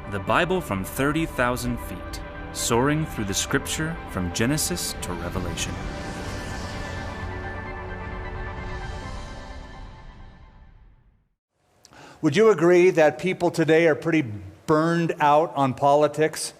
The Bible from 30,000 feet, soaring through the Scripture from Genesis to Revelation. Would you agree that people today are pretty burned out on politics?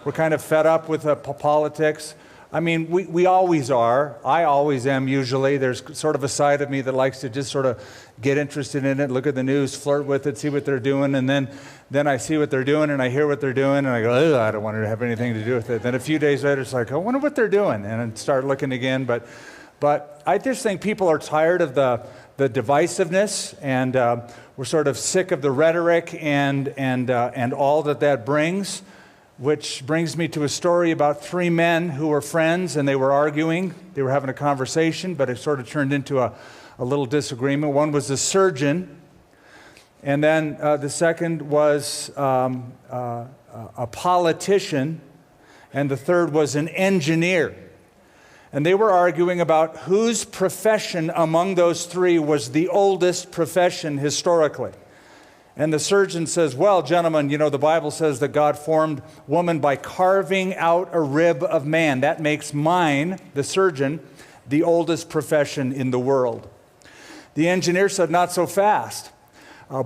We're kind of fed up with politics. I mean, we always are. I always am usually. There's sort of a side of me that likes to just sort of get interested in it, look at the news, flirt with it, see what they're doing, and then I see what they're doing and I hear what they're doing and I go, ugh, I don't want to have anything to do with it. Then a few days later, it's like, I wonder what they're doing, and I start looking again. But I just think people are tired of the divisiveness, and we're sort of sick of the rhetoric and all that brings. Which brings me to a story about three men who were friends, and they were arguing. They were having a conversation, but it sort of turned into a little disagreement. One was a surgeon, and then the second was a politician, and the third was an engineer. And they were arguing about whose profession among those three was the oldest profession historically. And the surgeon says, well, gentlemen, you know, the Bible says that God formed woman by carving out a rib of man. That makes mine, the surgeon, the oldest profession in the world. The engineer said, not so fast.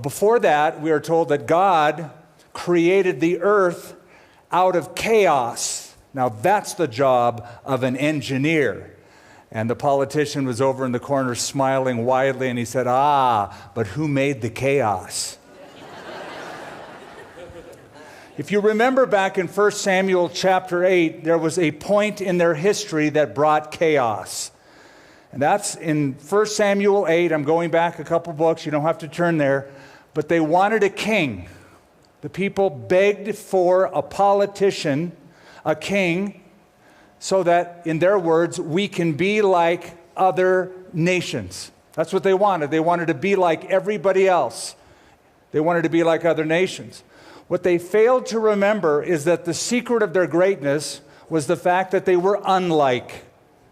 Before that, we are told that God created the earth out of chaos. Now, that's the job of an engineer. And the politician was over in the corner smiling widely, and he said, but who made the chaos? If you remember back in 1 Samuel chapter 8, there was a point in their history that brought chaos. And that's in 1 Samuel 8. I'm going back a couple books. You don't have to turn there. But they wanted a king. The people begged for a politician, a king, so that, in their words, we can be like other nations. That's what they wanted. They wanted to be like everybody else. They wanted to be like other nations. What they failed to remember is that the secret of their greatness was the fact that they were unlike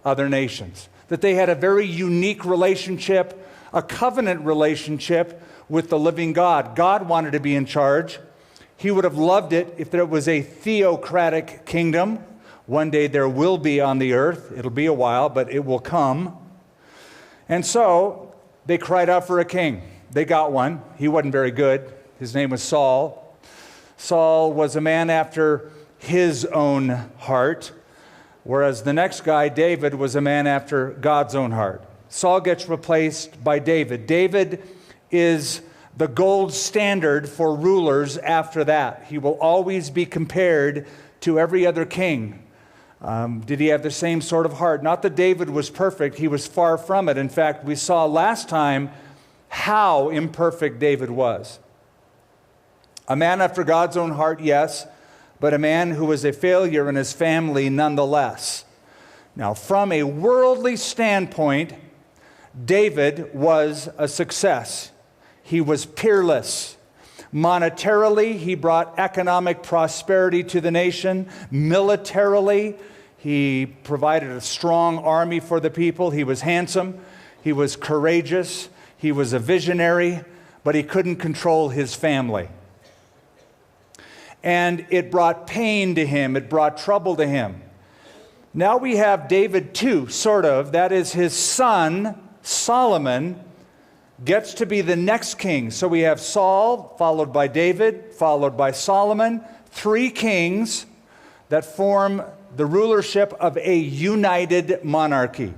other nations, that they had a very unique relationship, a covenant relationship with the living God. God wanted to be in charge. He would have loved it if there was a theocratic kingdom. One day there will be on the earth. It'll be a while, but it will come. And so they cried out for a king. They got one. He wasn't very good. His name was Saul. Saul was a man after his own heart, whereas the next guy, David, was a man after God's own heart. Saul gets replaced by David. David is the gold standard for rulers after that. He will always be compared to every other king. Did he have the same sort of heart? Not that David was perfect. He was far from it. In fact, we saw last time how imperfect David was. A man after God's own heart, yes, but a man who was a failure in his family nonetheless. Now, from a worldly standpoint, David was a success. He was peerless. Monetarily, he brought economic prosperity to the nation. Militarily, he provided a strong army for the people. He was handsome. He was courageous. He was a visionary, but he couldn't control his family. And it brought pain to him. It brought trouble to him. Now we have David too, sort of. That is, his son, Solomon, gets to be the next king. So we have Saul, followed by David, followed by Solomon. Three kings that form the rulership of a united monarchy.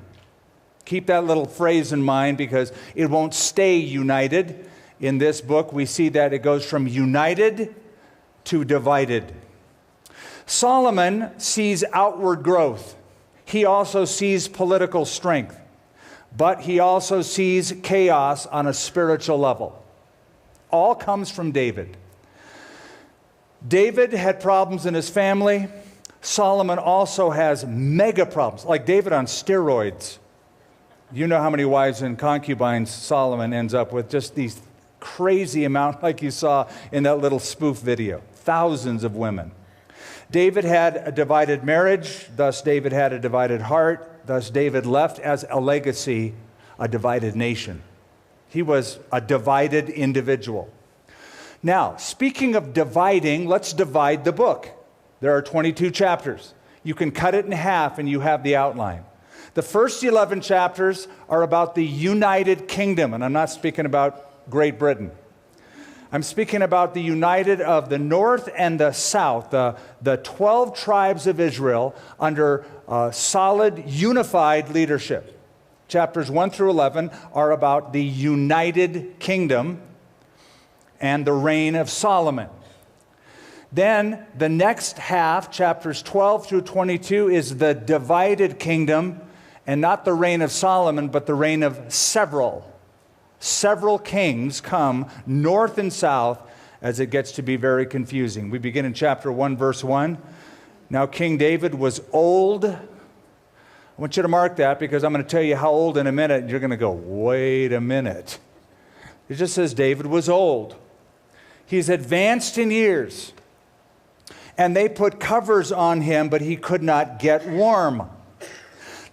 Keep that little phrase in mind because it won't stay united. In this book, we see that it goes from united to divided. Solomon sees outward growth. He also sees political strength, but he also sees chaos on a spiritual level. All comes from David. David had problems in his family. Solomon also has mega problems, like David on steroids. You know how many wives and concubines Solomon ends up with, just these crazy amount like you saw in that little spoof video. Thousands of women. David had a divided marriage, thus David had a divided heart, thus David left as a legacy a divided nation. He was a divided individual. Now, speaking of dividing, let's divide the book. There are 22 chapters. You can cut it in half and you have the outline. The first 11 chapters are about the United Kingdom, and I'm not speaking about Great Britain. I'm speaking about the united of the north and the south, the 12 tribes of Israel under solid, unified leadership. Chapters 1 through 11 are about the United Kingdom and the reign of Solomon. Then the next half, chapters 12 through 22, is the divided kingdom, and not the reign of Solomon, but the reign of several. Several kings come north and south as it gets to be very confusing. We begin in chapter 1, verse 1. Now King David was old. I want you to mark that because I'm going to tell you how old in a minute, and you're going to go, wait a minute. It just says David was old. He's advanced in years. And they put covers on him, but he could not get warm.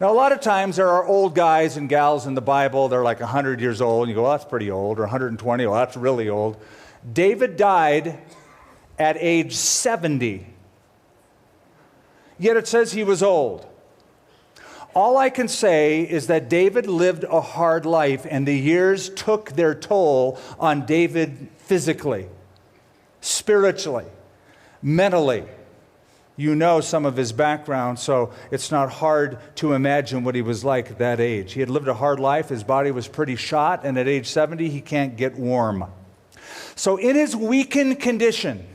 Now, a lot of times there are old guys and gals in the Bible, they're like 100 years old, and you go, well, that's pretty old, or 120, well, that's really old. David died at age 70, yet it says he was old. All I can say is that David lived a hard life, and the years took their toll on David physically, spiritually, mentally. You know some of his background, so it's not hard to imagine what he was like at that age. He had lived a hard life, his body was pretty shot, and at age 70, he can't get warm. So in his weakened condition,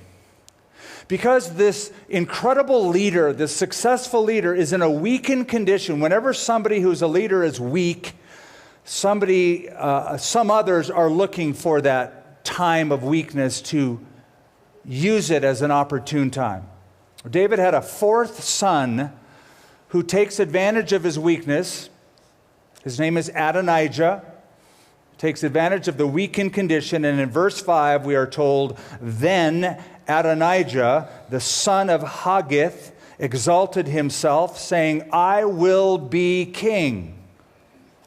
because this incredible leader, this successful leader, is in a weakened condition, whenever somebody who's a leader is weak, some others are looking for that time of weakness to use it as an opportune time. David had a fourth son who takes advantage of his weakness. His name is Adonijah. Takes advantage of the weakened condition, and in verse 5 we are told, then Adonijah, the son of Haggith, exalted himself, saying, I will be king.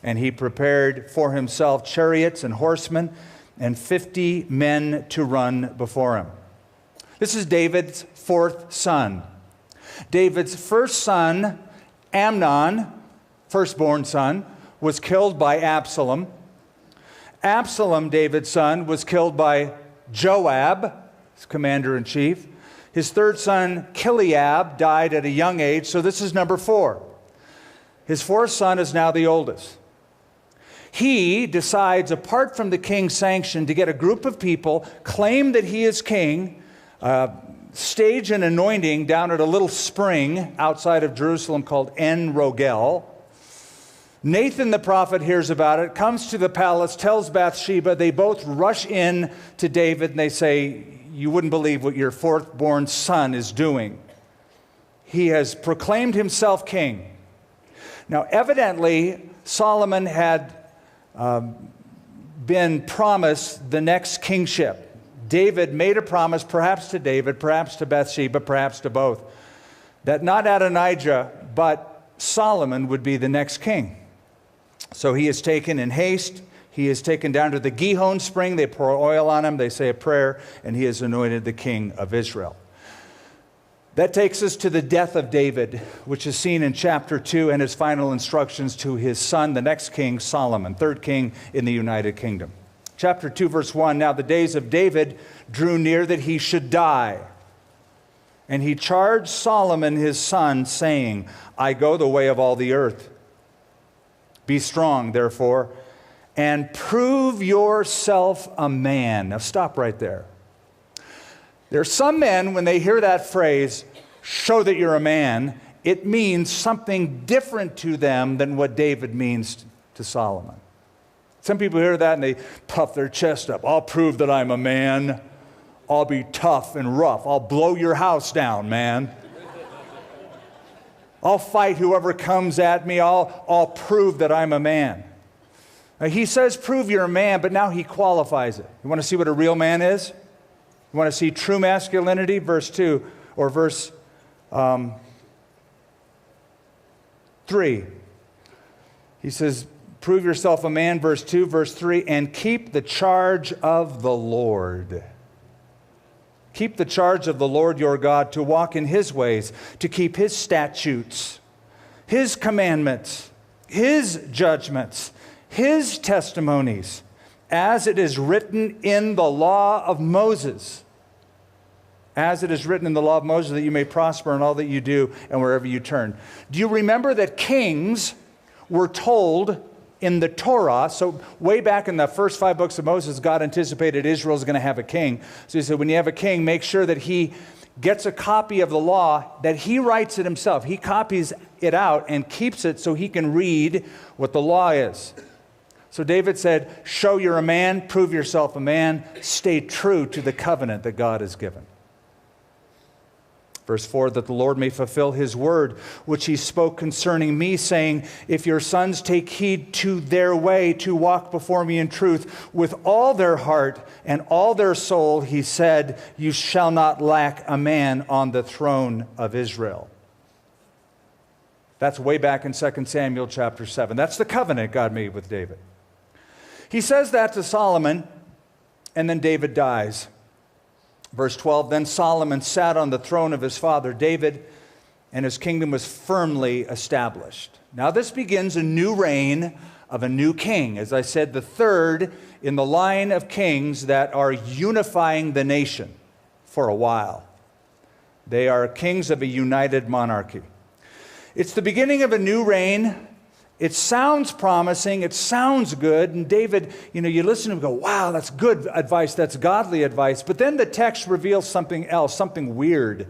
And he prepared for himself chariots and horsemen and 50 men to run before him. This is David's fourth son. David's first son, Amnon, firstborn son, was killed by Absalom. Absalom, David's son, was killed by Joab, his commander-in-chief. His third son, Kileab, died at a young age, so this is number 4. His fourth son is now the oldest. He decides, apart from the king's sanction, to get a group of people, claim that he is king, stage an anointing down at a little spring outside of Jerusalem called En Rogel. Nathan the prophet hears about it, comes to the palace, tells Bathsheba. They both rush in to David and they say, you wouldn't believe what your fourth-born son is doing. He has proclaimed himself king. Now, evidently, Solomon had been promised the next kingship. David made a promise, perhaps to David, perhaps to Bathsheba, perhaps to both, that not Adonijah, but Solomon would be the next king. So he is taken in haste. He is taken down to the Gihon spring. They pour oil on him. They say a prayer, and he is anointed the king of Israel. That takes us to the death of David, which is seen in chapter 2 and his final instructions to his son, the next king, Solomon, third king in the United Kingdom. Chapter 2, verse 1, now the days of David drew near that he should die. And he charged Solomon his son, saying, I go the way of all the earth. Be strong, therefore, and prove yourself a man. Now stop right there. There are some men, when they hear that phrase, show that you're a man, it means something different to them than what David means to Solomon. Some people hear that and they puff their chest up. I'll prove that I'm a man. I'll be tough and rough. I'll blow your house down, man. I'll fight whoever comes at me. I'll prove that I'm a man. Now, he says prove you're a man, but now he qualifies it. You want to see what a real man is? You want to see true masculinity? Verse 2 or verse 3. He says, prove yourself a man, verse 2, verse 3, and keep the charge of the Lord. Keep the charge of the Lord your God, to walk in his ways, to keep his statutes, his commandments, his judgments, his testimonies, as it is written in the law of Moses. As it is written in the law of Moses, that you may prosper in all that you do and wherever you turn. Do you remember that kings were told in the Torah, so way back in the first 5 books of Moses, God anticipated Israel was going to have a king. So he said, when you have a king, make sure that he gets a copy of the law, that he writes it himself. He copies it out and keeps it so he can read what the law is. So David said, show you're a man, prove yourself a man, stay true to the covenant that God has given. Verse 4, that the Lord may fulfill his word, which he spoke concerning me, saying, if your sons take heed to their way, to walk before me in truth, with all their heart and all their soul, he said, you shall not lack a man on the throne of Israel. That's way back in 2 Samuel chapter 7. That's the covenant God made with David. He says that to Solomon, and then David dies. Verse 12, then Solomon sat on the throne of his father David, and his kingdom was firmly established. Now this begins a new reign of a new king. As I said, the third in the line of kings that are unifying the nation for a while. They are kings of a united monarchy. It's the beginning of a new reign. It sounds promising, it sounds good, and David, you listen to him and go, wow, that's good advice, that's godly advice. But then the text reveals something else, something weird.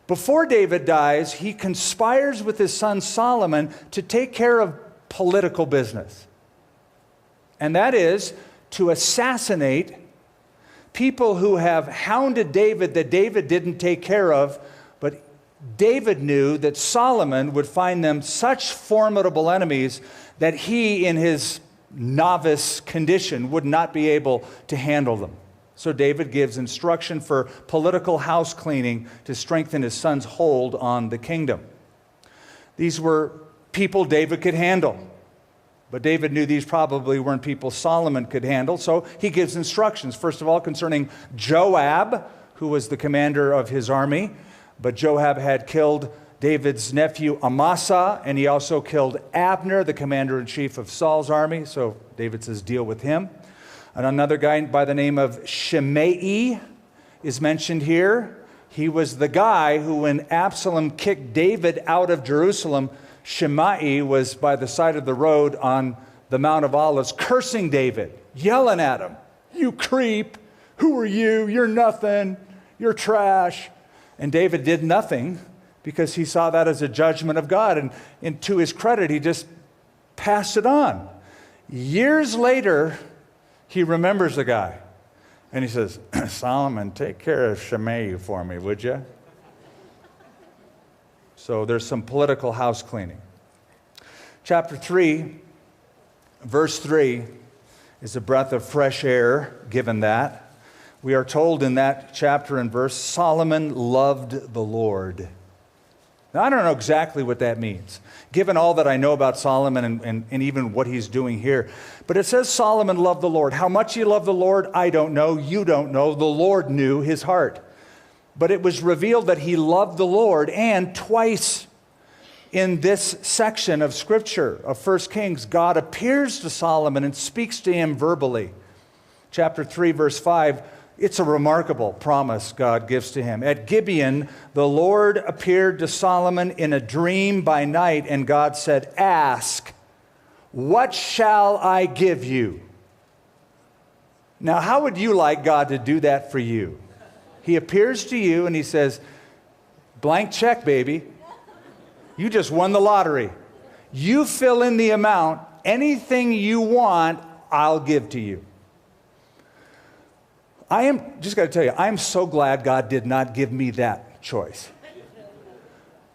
Before David dies, he conspires with his son Solomon to take care of political business. And that is to assassinate people who have hounded David that David didn't take care of, but David knew that Solomon would find them such formidable enemies that he, in his novice condition, would not be able to handle them. So David gives instruction for political house cleaning to strengthen his son's hold on the kingdom. These were people David could handle, but David knew these probably weren't people Solomon could handle, so he gives instructions, first of all, concerning Joab, who was the commander of his army. But Joab had killed David's nephew Amasa, and he also killed Abner, the commander-in-chief of Saul's army. So David says, deal with him. And another guy by the name of Shimei is mentioned here. He was the guy who, when Absalom kicked David out of Jerusalem, Shimei was by the side of the road on the Mount of Olives, cursing David, yelling at him, you creep, who are you? You're nothing, you're trash. And David did nothing because he saw that as a judgment of God. And to his credit, he just passed it on. Years later, he remembers the guy. And he says, Solomon, take care of Shimei for me, would you? So there's some political house cleaning. Chapter 3, verse 3 is a breath of fresh air, given that. We are told in that chapter and verse, Solomon loved the Lord. Now, I don't know exactly what that means, given all that I know about Solomon and even what he's doing here. But it says Solomon loved the Lord. How much he loved the Lord, I don't know. You don't know. The Lord knew his heart. But it was revealed that he loved the Lord, and twice in this section of Scripture of 1 Kings, God appears to Solomon and speaks to him verbally. Chapter 3, verse 5, it's a remarkable promise God gives to him. At Gibeon, the Lord appeared to Solomon in a dream by night, and God said, ask, what shall I give you? Now, how would you like God to do that for you? He appears to you and he says, blank check, baby. You just won the lottery. You fill in the amount. Anything you want, I'll give to you. I am, just got to tell you, I am so glad God did not give me that choice.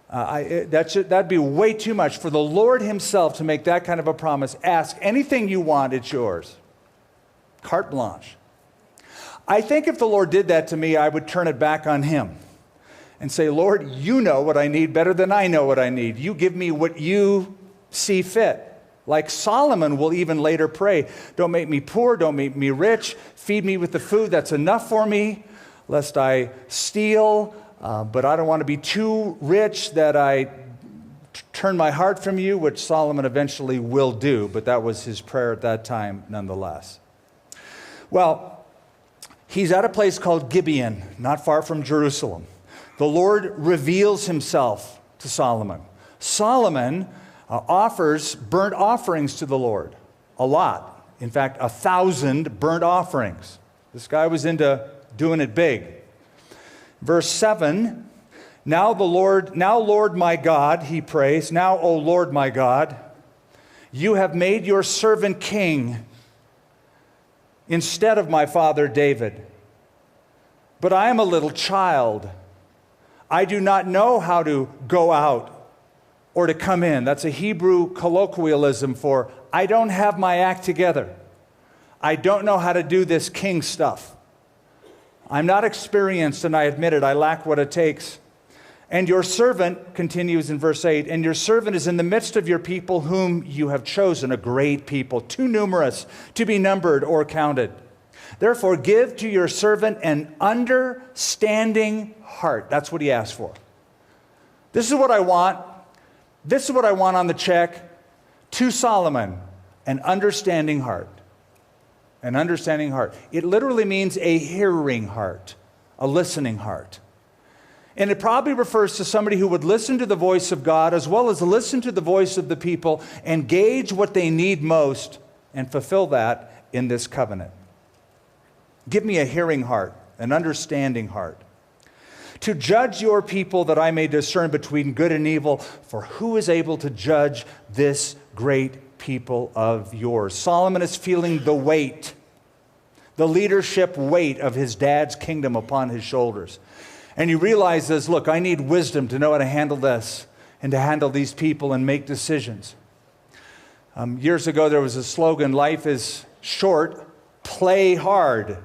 That'd be way too much for the Lord himself to make that kind of a promise. Ask anything you want, it's yours. Carte blanche. I think if the Lord did that to me, I would turn it back on him and say, Lord, you know what I need better than I know what I need. You give me what you see fit. Like Solomon will even later pray, don't make me poor, don't make me rich, feed me with the food that's enough for me. lest I steal, but I don't want to be too rich that I turn my heart from you, which Solomon eventually will do, but that was his prayer at that time nonetheless. Well, he's at a place called Gibeon, not far from Jerusalem. The Lord reveals himself to Solomon. Solomon offers burnt offerings to the Lord, a lot. In fact, 1,000 burnt offerings. This guy was into doing it big. Verse 7, now Lord my God, he prays, now, O Lord my God, you have made your servant king instead of my father David. But I am a little child. I do not know how to go out or to come in. That's a Hebrew colloquialism for, I don't have my act together. I don't know how to do this king stuff. I'm not experienced, and I admit it, I lack what it takes. And your servant, continues in verse 8, and your servant is in the midst of your people whom you have chosen, a great people, too numerous to be numbered or counted. Therefore, give to your servant an understanding heart. That's what he asked for. This is what I want. This is what I want on the check to Solomon, an understanding heart. An understanding heart. It literally means a hearing heart, a listening heart. And it probably refers to somebody who would listen to the voice of God as well as listen to the voice of the people and gauge what they need most and fulfill that in this covenant. Give me a hearing heart, an understanding heart. To judge your people that I may discern between good and evil, for who is able to judge this great people of yours? Solomon is feeling the weight, the leadership weight of his dad's kingdom upon his shoulders. And he realizes, look, I need wisdom to know how to handle this and to handle these people and make decisions. Years ago, there was a slogan, life is short, play hard.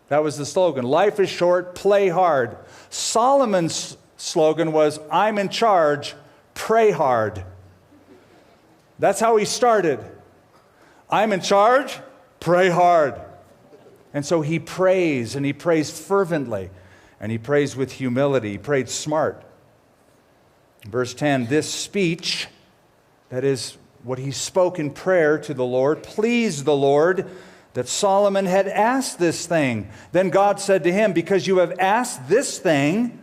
That was the slogan. Life is short, play hard. Solomon's slogan was, I'm in charge, pray hard. That's how he started. I'm in charge, pray hard. And so he prays, and he prays fervently, and he prays with humility. He prayed smart. Verse 10, this speech, that is what he spoke in prayer to the Lord, pleased the Lord, that Solomon had asked this thing. Then God said to him, because you have asked this thing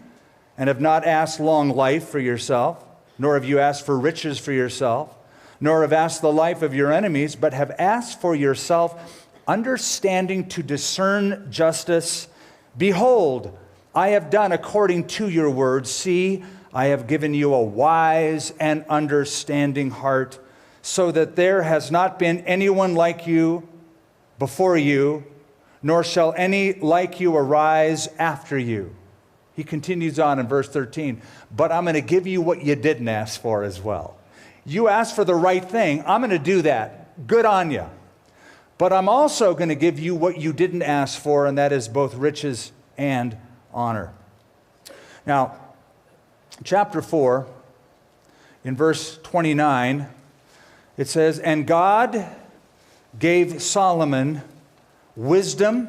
and have not asked long life for yourself, nor have you asked for riches for yourself, nor have asked the life of your enemies, but have asked for yourself understanding to discern justice. Behold, I have done according to your word. See, I have given you a wise and understanding heart, so that there has not been anyone like you before you, nor shall any like you arise after you. He continues on in verse 13, but I'm going to give you what you didn't ask for as well. You asked for the right thing. I'm going to do that. Good on you. But I'm also going to give you what you didn't ask for, and that is both riches and honor. Now, chapter 4, in verse 29, it says, and God gave Solomon wisdom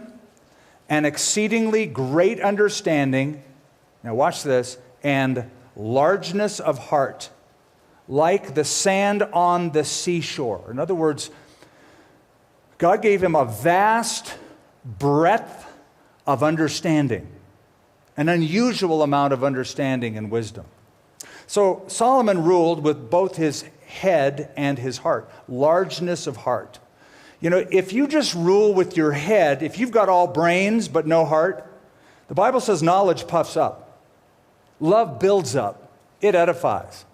and exceedingly great understanding, now watch this, and largeness of heart, like the sand on the seashore. In other words, God gave him a vast breadth of understanding, an unusual amount of understanding and wisdom. So Solomon ruled with both his head and his heart, largeness of heart. You know, if you just rule with your head, if you've got all brains but no heart, the Bible says knowledge puffs up. Love builds up. It edifies.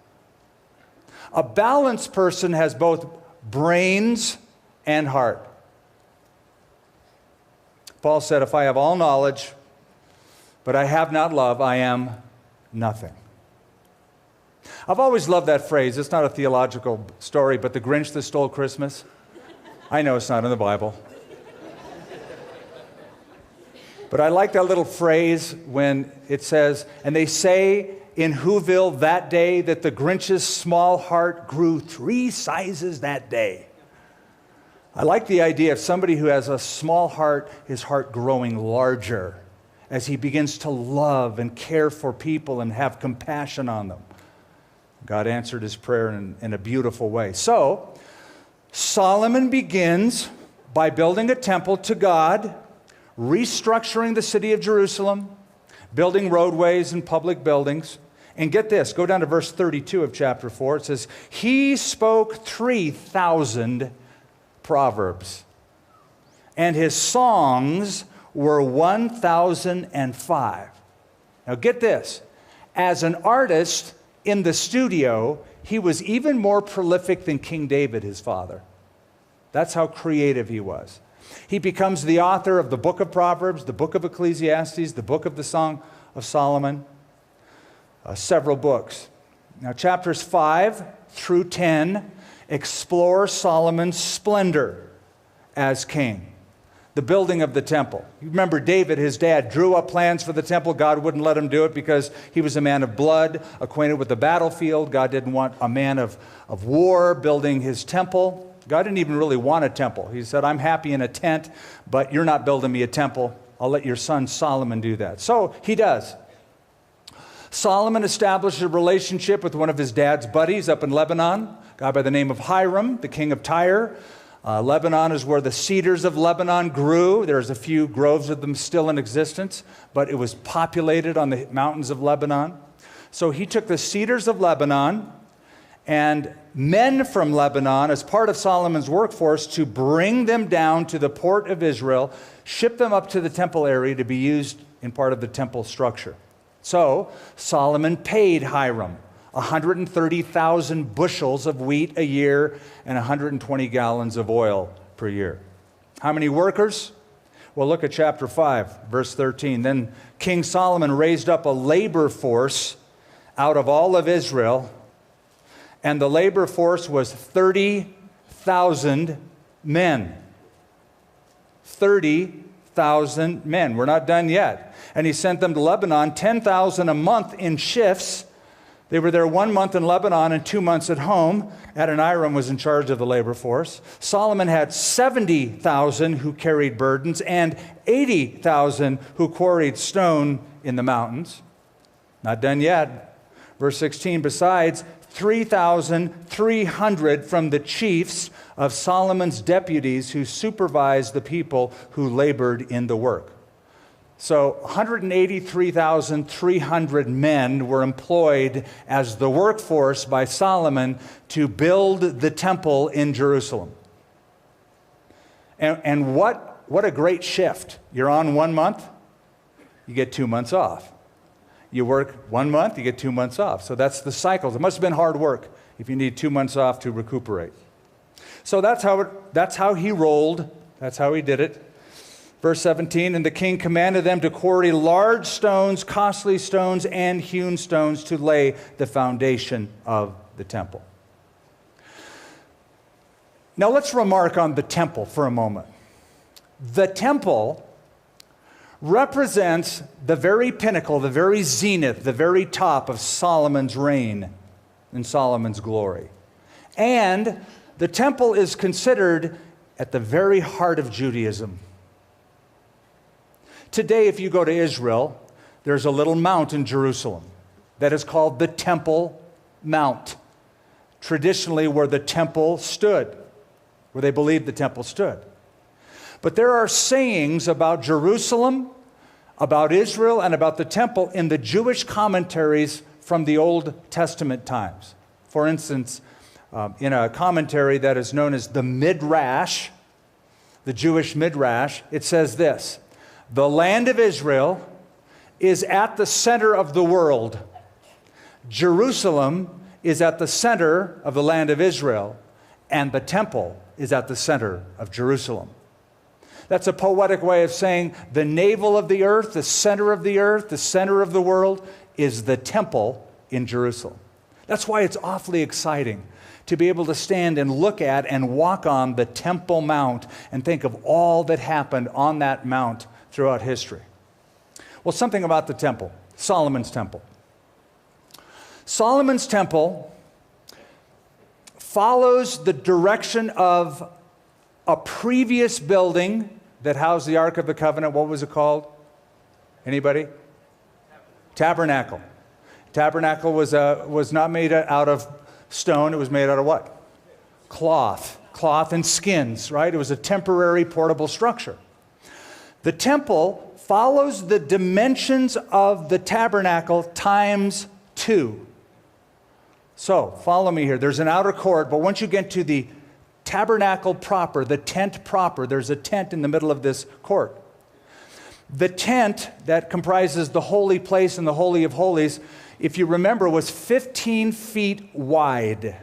A balanced person has both brains and heart. Paul said, if I have all knowledge, but I have not love, I am nothing. I've always loved that phrase. It's not a theological story, but the Grinch that stole Christmas. I know it's not in the Bible. But I like that little phrase when it says, and they say in Whoville that day that the Grinch's small heart grew 3 sizes that day. I like the idea of somebody who has a small heart, his heart growing larger as he begins to love and care for people and have compassion on them. God answered his prayer in a beautiful way. So, Solomon begins by building a temple to God, restructuring the city of Jerusalem, building roadways and public buildings. And get this, go down to verse 32 of chapter 4. It says, he spoke 3,000 proverbs, and his songs were 1,005. Now get this, as an artist in the studio, he was even more prolific than King David, his father. That's how creative he was. He becomes the author of the book of Proverbs, the book of Ecclesiastes, the book of the Song of Solomon, several books. Now, chapters 5 through 10 explore Solomon's splendor as king, the building of the temple. You remember David, his dad, drew up plans for the temple. God wouldn't let him do it because he was a man of blood, acquainted with the battlefield. God didn't want a man of war building his temple. God didn't even really want a temple. He said, I'm happy in a tent, but you're not building me a temple. I'll let your son Solomon do that. So he does. Solomon established a relationship with one of his dad's buddies up in Lebanon, a guy by the name of Hiram, the king of Tyre. Lebanon is where the cedars of Lebanon grew. There's a few groves of them still in existence, but it was populated on the mountains of Lebanon. So he took the cedars of Lebanon and men from Lebanon as part of Solomon's workforce to bring them down to the port of Israel, ship them up to the temple area to be used in part of the temple structure. So Solomon paid Hiram 130,000 bushels of wheat a year and 120 gallons of oil per year. How many workers? Well, look at chapter 5, verse 13. Then King Solomon raised up a labor force out of all of Israel, and the labor force was 30,000 men. 30,000 men. We're not done yet. And he sent them to Lebanon, 10,000 a month in shifts. They were there 1 month in Lebanon and 2 months at home. Adoniram was in charge of the labor force. Solomon had 70,000 who carried burdens and 80,000 who quarried stone in the mountains. Not done yet. Verse 16, besides, 3,300 from the chiefs of Solomon's deputies who supervised the people who labored in the work. So 183,300 men were employed as the workforce by Solomon to build the temple in Jerusalem. And what a great shift. You're on 1 month, you get 2 months off. You work 1 month, you get 2 months off. So that's the cycles. It must have been hard work if you need 2 months off to recuperate. So that's how he rolled. That's how he did it. Verse 17, and the king commanded them to quarry large stones, costly stones, and hewn stones to lay the foundation of the temple. Now let's remark on the temple for a moment. The temple represents the very pinnacle, the very zenith, the very top of Solomon's reign and Solomon's glory. And the temple is considered at the very heart of Judaism. Today, if you go to Israel, there's a little mount in Jerusalem that is called the Temple Mount, traditionally where the temple stood, where they believed the temple stood. But there are sayings about Jerusalem, about Israel, and about the temple in the Jewish commentaries from the Old Testament times. For instance, in a commentary that is known as the Midrash, the Jewish Midrash, it says this: the land of Israel is at the center of the world. Jerusalem is at the center of the land of Israel, and the temple is at the center of Jerusalem. That's a poetic way of saying the navel of the earth, the center of the world, is the temple in Jerusalem. That's why it's awfully exciting to be able to stand and look at and walk on the Temple Mount and think of all that happened on that mount throughout history. Well, something about the temple, Solomon's temple. Solomon's temple follows the direction of a previous building that housed the Ark of the Covenant. What was it called? Anybody? Tabernacle. Tabernacle was not made out of stone. It was made out of what? Cloth. Cloth and skins, right? It was a temporary portable structure. The temple follows the dimensions of the tabernacle times 2. So, follow me here. There's an outer court, but once you get to the tabernacle proper, the tent proper, there's a tent in the middle of this court. The tent that comprises the holy place and the Holy of Holies, if you remember, was 15 feet wide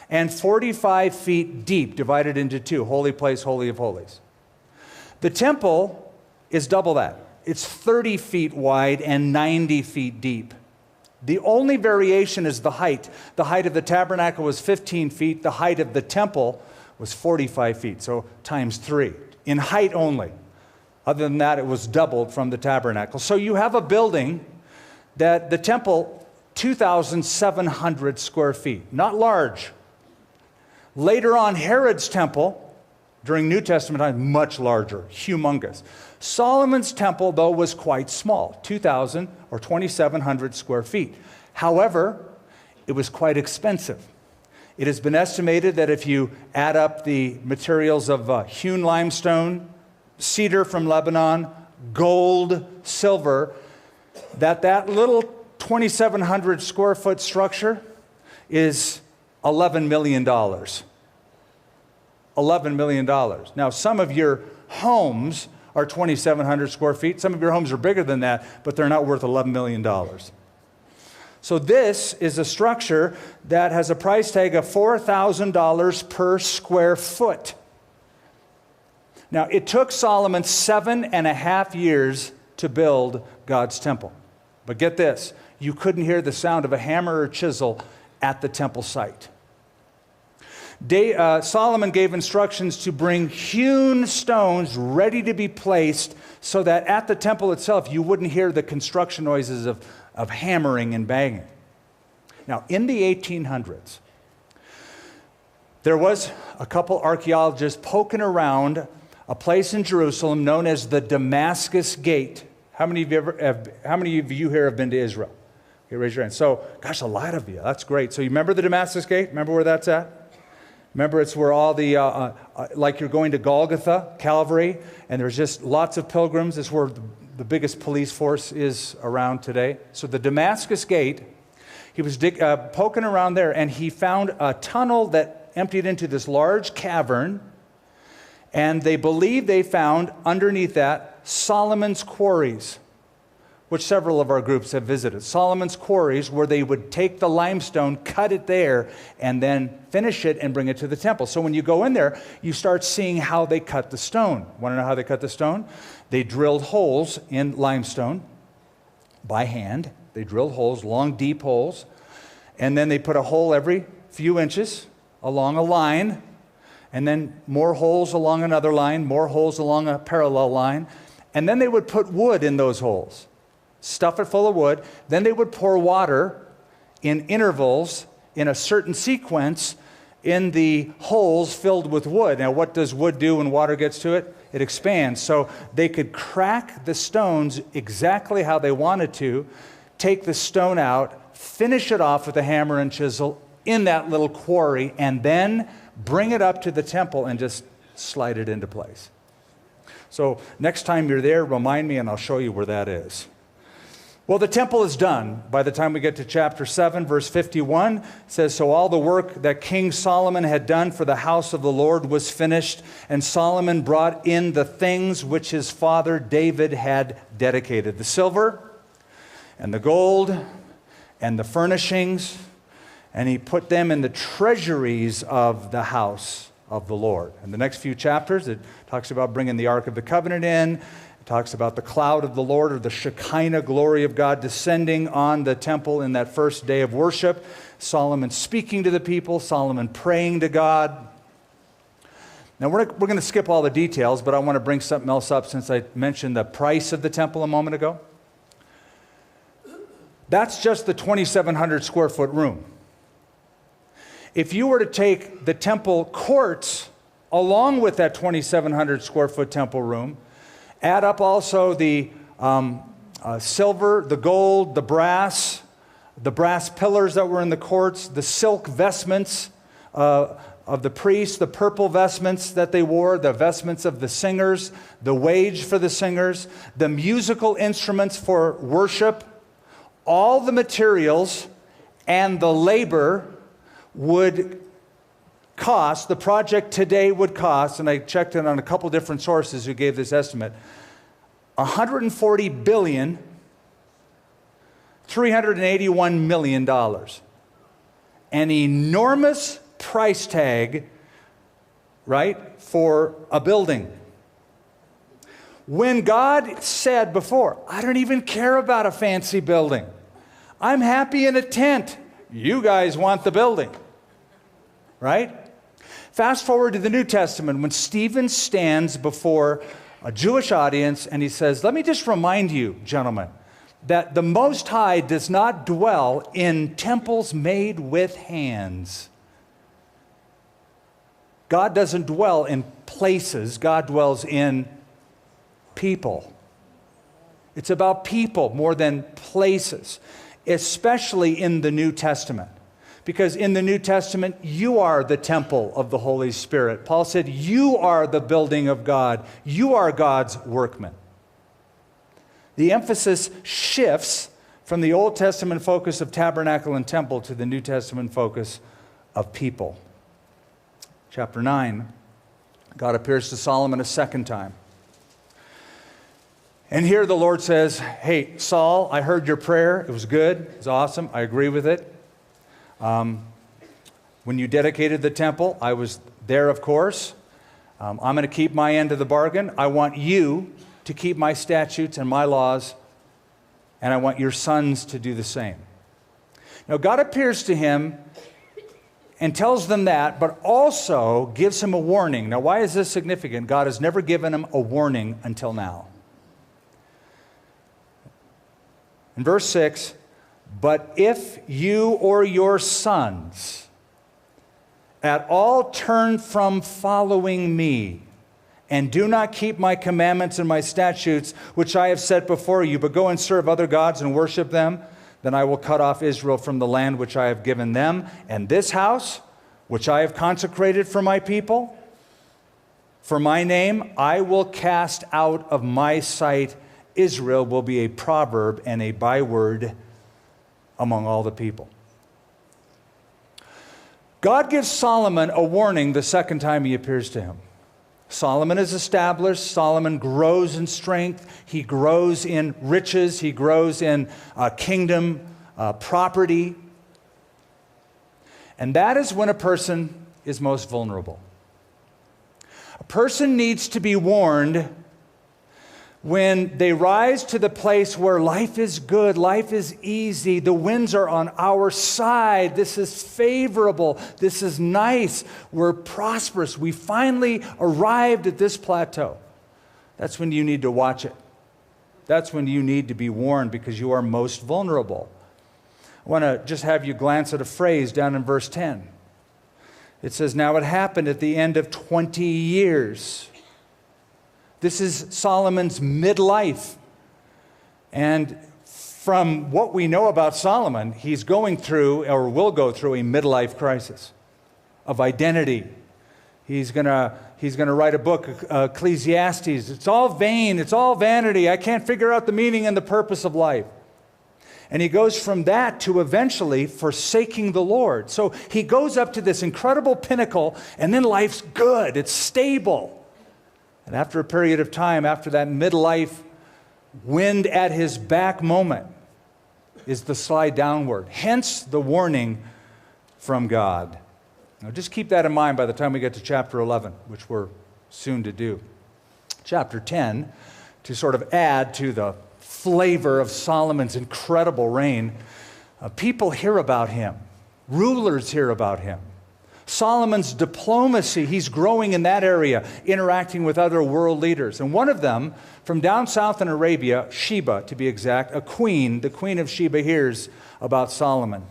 and 45 feet deep, divided into 2, holy place, Holy of Holies. The temple is double that. It's 30 feet wide and 90 feet deep. The only variation is the height. The height of the tabernacle was 15 feet. The height of the temple was 45 feet, so times 3, in height only. Other than that, it was doubled from the tabernacle. So you have a building that the temple, 2,700 square feet, not large. Later on, Herod's temple, during New Testament time, much larger, humongous. Solomon's temple, though, was quite small, 2,000 or 2,700 square feet. However, it was quite expensive. It has been estimated that if you add up the materials of hewn limestone, cedar from Lebanon, gold, silver, that little 2,700 square foot structure is $11 million. $11 million. Now, some of your homes are 2,700 square feet. Some of your homes are bigger than that, but they're not worth $11 million. So this is a structure that has a price tag of $4,000 per square foot. Now, it took Solomon 7.5 years to build God's temple. But get this, you couldn't hear the sound of a hammer or chisel at the temple site. Solomon gave instructions to bring hewn stones ready to be placed so that at the temple itself you wouldn't hear the construction noises of hammering and banging. Now, in the 1800s, there was a couple archaeologists poking around a place in Jerusalem known as the Damascus Gate. How many of you here have been to Israel? Okay, raise your hand. So, gosh, a lot of you. That's great. So you remember the Damascus Gate? Remember where that's at? Remember, it's where all the, like you're going to Golgotha, Calvary, and there's just lots of pilgrims. It's where the biggest police force is around today. So the Damascus Gate, he was poking around there, and he found a tunnel that emptied into this large cavern, and they believe they found underneath that Solomon's quarries, which several of our groups have visited. Solomon's quarries, where they would take the limestone, cut it there, and then finish it and bring it to the temple. So when you go in there, you start seeing how they cut the stone. Want to know how they cut the stone? They drilled holes in limestone by hand. They drilled holes, long, deep holes, and then they put a hole every few inches along a line, and then more holes along another line, more holes along a parallel line, and then they would put wood in those holes. Stuff it full of wood. Then they would pour water in intervals in a certain sequence in the holes filled with wood. Now, what does wood do when water gets to it? It expands. So they could crack the stones exactly how they wanted to, take the stone out, finish it off with a hammer and chisel in that little quarry, and then bring it up to the temple and just slide it into place. So next time you're there, remind me and I'll show you where that is. Well, the temple is done. By the time we get to chapter 7, verse 51, it says, "So all the work that King Solomon had done for the house of the Lord was finished, and Solomon brought in the things which his father David had dedicated, the silver and the gold and the furnishings, and he put them in the treasuries of the house of the Lord." In the next few chapters, it talks about bringing the Ark of the Covenant in. It talks about the cloud of the Lord, or the Shekinah glory of God, descending on the temple in that first day of worship. Solomon speaking to the people, Solomon praying to God. Now, we're going to skip all the details, but I want to bring something else up since I mentioned the price of the temple a moment ago. That's just the 2,700 square foot room. If you were to take the temple courts along with that 2,700 square foot temple room Add up also the silver, the gold, the brass pillars that were in the courts, the silk vestments of the priests, the purple vestments that they wore, the vestments of the singers, the wage for the singers, the musical instruments for worship, all the materials and the labor would cost, the project today would cost, and I checked it on a couple different sources who gave this estimate, $140 billion, $381 million. An enormous price tag, right, for a building. When God said before, I don't even care about a fancy building. I'm happy in a tent. You guys want the building, right? Fast forward to the New Testament when Stephen stands before a Jewish audience and he says, let me just remind you, gentlemen, that the Most High does not dwell in temples made with hands. God doesn't dwell in places. God dwells in people. It's about people more than places, especially in the New Testament. Because in the New Testament, you are the temple of the Holy Spirit. Paul said, you are the building of God. You are God's workman. The emphasis shifts from the Old Testament focus of tabernacle and temple to the New Testament focus of people. Chapter 9, God appears to Solomon a second time. And here the Lord says, hey, Saul, I heard your prayer. It was good. It was awesome. I agree with it. When you dedicated the temple, I was there, of course. I'm going to keep my end of the bargain. I want you to keep my statutes and my laws, and I want your sons to do the same. Now, God appears to him and tells them that, but also gives him a warning. Now, why is this significant? God has never given him a warning until now. In verse 6, but if you or your sons at all turn from following me and do not keep my commandments and my statutes, which I have set before you, but go and serve other gods and worship them, then I will cut off Israel from the land which I have given them, and this house, which I have consecrated for my people, for my name, I will cast out of my sight. Israel will be a proverb and a byword among all the people. God gives Solomon a warning the second time he appears to him. Solomon is established. Solomon grows in strength. He grows in riches. He grows in kingdom property. And that is when a person is most vulnerable. A person needs to be warned when they rise to the place where life is good, life is easy, the winds are on our side, this is favorable, this is nice, we're prosperous, we finally arrived at this plateau. That's when you need to watch it. That's when you need to be warned because you are most vulnerable. I want to just have you glance at a phrase down in verse 10. It says, now it happened at the end of 20 years. This is Solomon's midlife. And from what we know about Solomon, he's going through, or will go through, a midlife crisis of identity. He's going to write a book, Ecclesiastes. It's all vain. It's all vanity. I can't figure out the meaning and the purpose of life. And he goes from that to eventually forsaking the Lord. So he goes up to this incredible pinnacle, and then life's good. It's stable. And after a period of time, after that midlife wind at his back moment, is the slide downward. Hence the warning from God. Now just keep that in mind by the time we get to chapter 11, which we're soon to do. Chapter 10, to sort of add to the flavor of Solomon's incredible reign, people hear about him. Rulers hear about him. Solomon's diplomacy, he's growing in that area, interacting with other world leaders. And one of them, from down south in Arabia, Sheba to be exact, a queen, the queen of Sheba, hears about Solomon.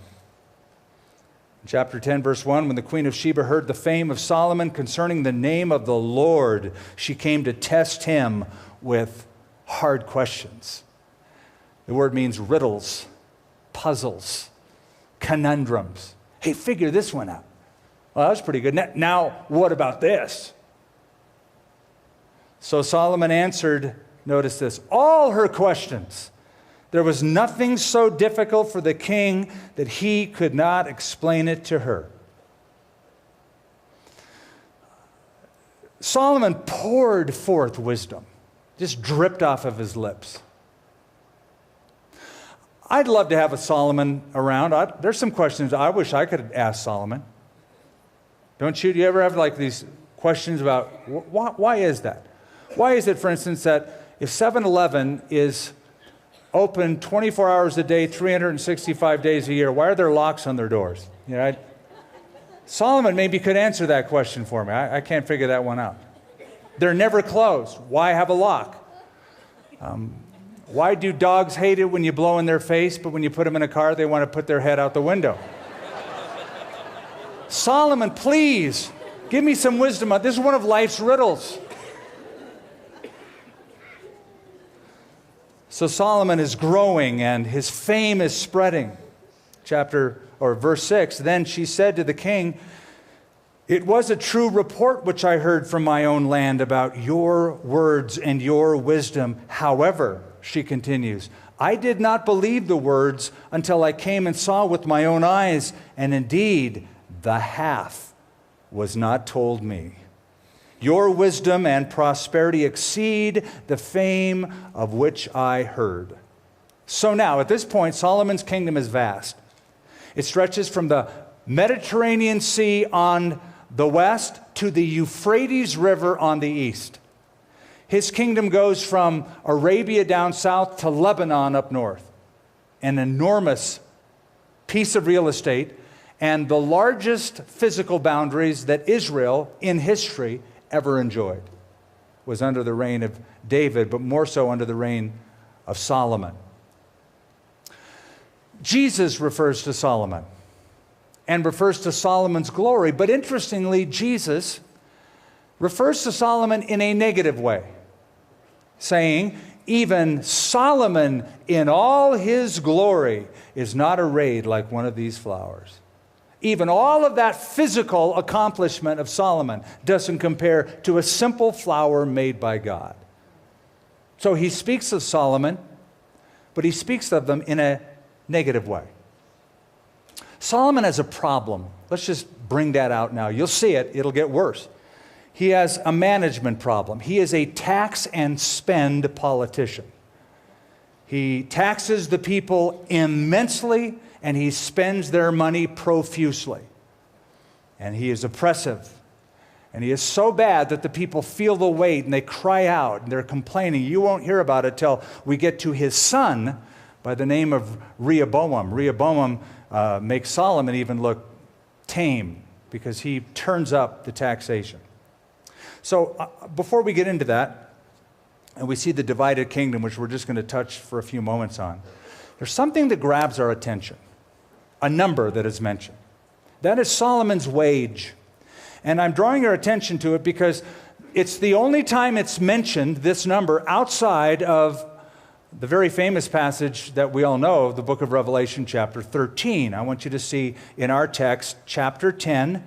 In chapter 10, verse 1, when the queen of Sheba heard the fame of Solomon concerning the name of the Lord, she came to test him with hard questions. The word means riddles, puzzles, conundrums. Hey, figure this one out. Well, that was pretty good. Now, what about this? So Solomon answered, notice this, all her questions. There was nothing so difficult for the king that he could not explain it to her. Solomon poured forth wisdom, just dripped off of his lips. I'd love to have a Solomon around. There's some questions I wish I could ask Solomon. Don't you? Do you ever have like these questions about why is that? Why is it, for instance, that if 7-Eleven is open 24 hours a day, 365 days a year, why are there locks on their doors? You know, Solomon maybe could answer that question for me. I can't figure that one out. They're never closed. Why have a lock? Why do dogs hate it when you blow in their face, but when you put them in a car, they want to put their head out the window? Solomon, please, give me some wisdom. This is one of life's riddles. So Solomon is growing and his fame is spreading. Verse 6, then she said to the king, it was a true report which I heard from my own land about your words and your wisdom. However, she continues, I did not believe the words until I came and saw with my own eyes, and indeed, the half was not told me. Your wisdom and prosperity exceed the fame of which I heard. So now, at this point, Solomon's kingdom is vast. It stretches from the Mediterranean Sea on the west to the Euphrates River on the east. His kingdom goes from Arabia down south to Lebanon up north. An enormous piece of real estate and the largest physical boundaries that Israel in history ever enjoyed was under the reign of David, but more so under the reign of Solomon. Jesus refers to Solomon and refers to Solomon's glory, but interestingly, Jesus refers to Solomon in a negative way, saying, even Solomon in all his glory is not arrayed like one of these flowers. Even all of that physical accomplishment of Solomon doesn't compare to a simple flower made by God. So he speaks of Solomon, but he speaks of them in a negative way. Solomon has a problem. Let's just bring that out now. You'll see it. It'll get worse. He has a management problem. He is a tax and spend politician. He taxes the people immensely, and he spends their money profusely. And he is oppressive. And he is so bad that the people feel the weight, and they cry out, and they're complaining. You won't hear about it till we get to his son by the name of Rehoboam. Rehoboam makes Solomon even look tame because he turns up the taxation. So before we get into that, and we see the divided kingdom, which we're just going to touch for a few moments on, there's something that grabs our attention, a number that is mentioned. That is Solomon's wage. And I'm drawing your attention to it because it's the only time it's mentioned, this number, outside of the very famous passage that we all know, the book of Revelation, chapter 13. I want you to see in our text, chapter 10,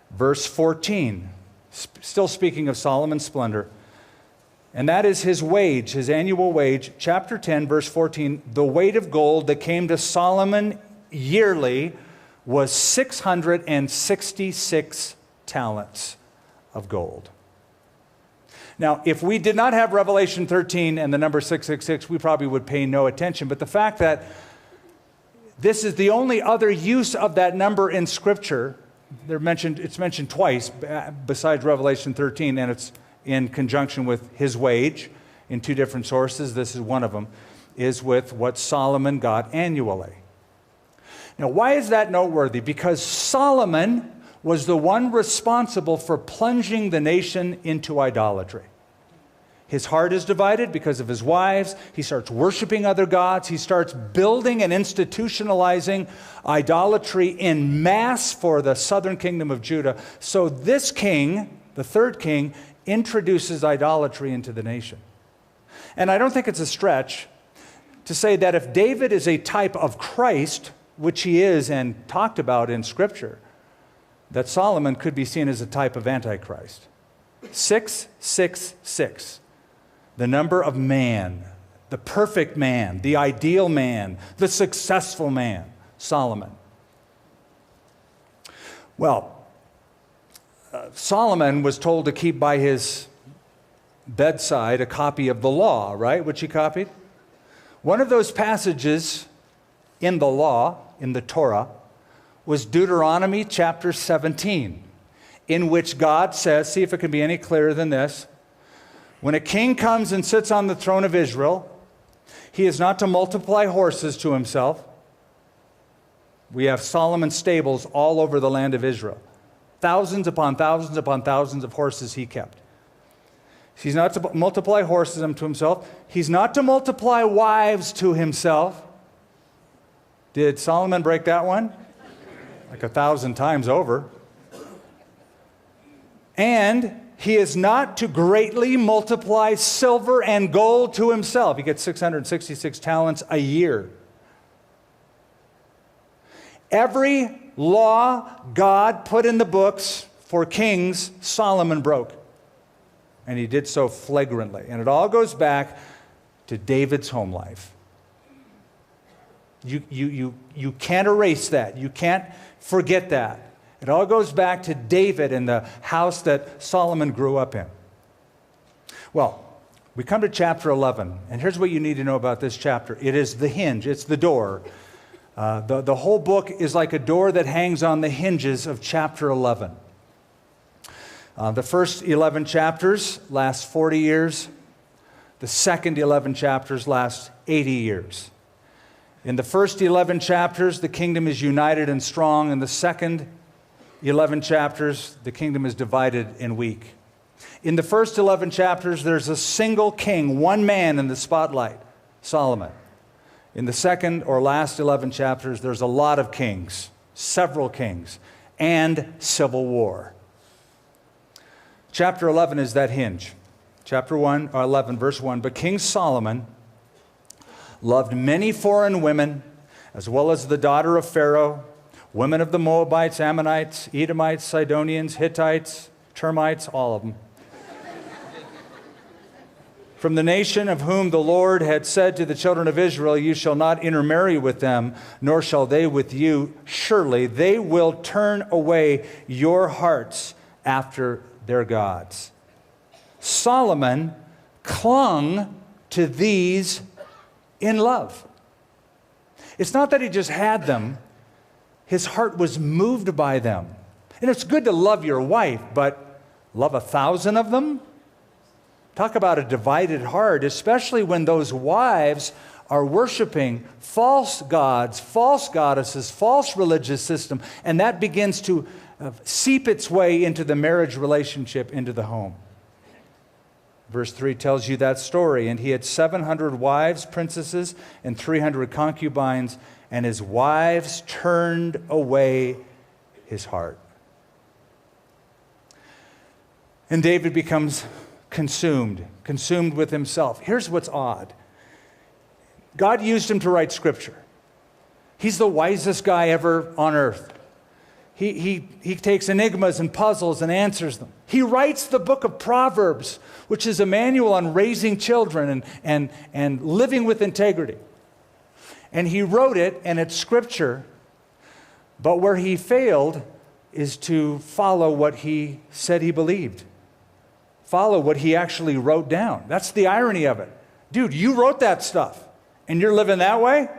verse 14. Still speaking of Solomon's splendor. And that is his wage, his annual wage. Chapter 10, verse 14. The weight of gold that came to Solomon yearly was 666 talents of gold. Now, if we did not have Revelation 13 and the number 666, we probably would pay no attention. But the fact that this is the only other use of that number in Scripture, it's mentioned twice besides Revelation 13, and it's in conjunction with his wage in two different sources. This is one of them, is with what Solomon got annually. Now, why is that noteworthy? Because Solomon was the one responsible for plunging the nation into idolatry. His heart is divided because of his wives. He starts worshiping other gods. He starts building and institutionalizing idolatry in mass for the southern kingdom of Judah. So this king, the third king, introduces idolatry into the nation. And I don't think it's a stretch to say that if David is a type of Christ, which he is and talked about in Scripture, that Solomon could be seen as a type of Antichrist. 666, the number of man, the perfect man, the ideal man, the successful man, Solomon. Well, Solomon was told to keep by his bedside a copy of the law, right, which he copied. One of those passages in the law, in the Torah, was Deuteronomy chapter 17, in which God says, see if it can be any clearer than this, when a king comes and sits on the throne of Israel, he is not to multiply horses to himself. We have Solomon's stables all over the land of Israel. Thousands upon thousands upon thousands of horses he kept. He's not to multiply horses to himself. He's not to multiply wives to himself. Did Solomon break that one? Like 1,000 times over. And he is not to greatly multiply silver and gold to himself. He gets 666 talents a year. Every law God put in the books for kings, Solomon broke. And he did so flagrantly. And it all goes back to David's home life. You can't erase that. You can't forget that. It all goes back to David and the house that Solomon grew up in. Well, we come to chapter 11, and here's what you need to know about this chapter. It is the hinge, it's the door. The whole book is like a door that hangs on the hinges of chapter 11. The first 11 chapters last 40 years. The second 11 chapters last 80 years. In the first 11 chapters, the kingdom is united and strong. In the second 11 chapters, the kingdom is divided and weak. In the first 11 chapters, there's a single king, one man in the spotlight, Solomon. In the second or last 11 chapters, there's a lot of kings, several kings, and civil war. Chapter 11 is that hinge. Chapter 11, verse 1, but King Solomon loved many foreign women, as well as the daughter of Pharaoh, women of the Moabites, Ammonites, Edomites, Sidonians, Hittites, termites, all of them. From the nation of whom the Lord had said to the children of Israel, you shall not intermarry with them, nor shall they with you. Surely they will turn away your hearts after their gods. Solomon clung to these in love. It's not that he just had them. His heart was moved by them. And it's good to love your wife, but love 1,000 of them? Talk about a divided heart, especially when those wives are worshiping false gods, false goddesses, false religious system, and that begins to seep its way into the marriage relationship, into the home. Verse 3 tells you that story. And he had 700 wives, princesses, and 300 concubines, and his wives turned away his heart. And David becomes consumed with himself. Here's what's odd. God used him to write Scripture. He's the wisest guy ever on earth. He takes enigmas and puzzles and answers them. He writes the book of Proverbs, which is a manual on raising children and living with integrity. And he wrote it, and it's Scripture. But where he failed is to follow what he said he believed. Follow what he actually wrote down. That's the irony of it. Dude, you wrote that stuff, and you're living that way?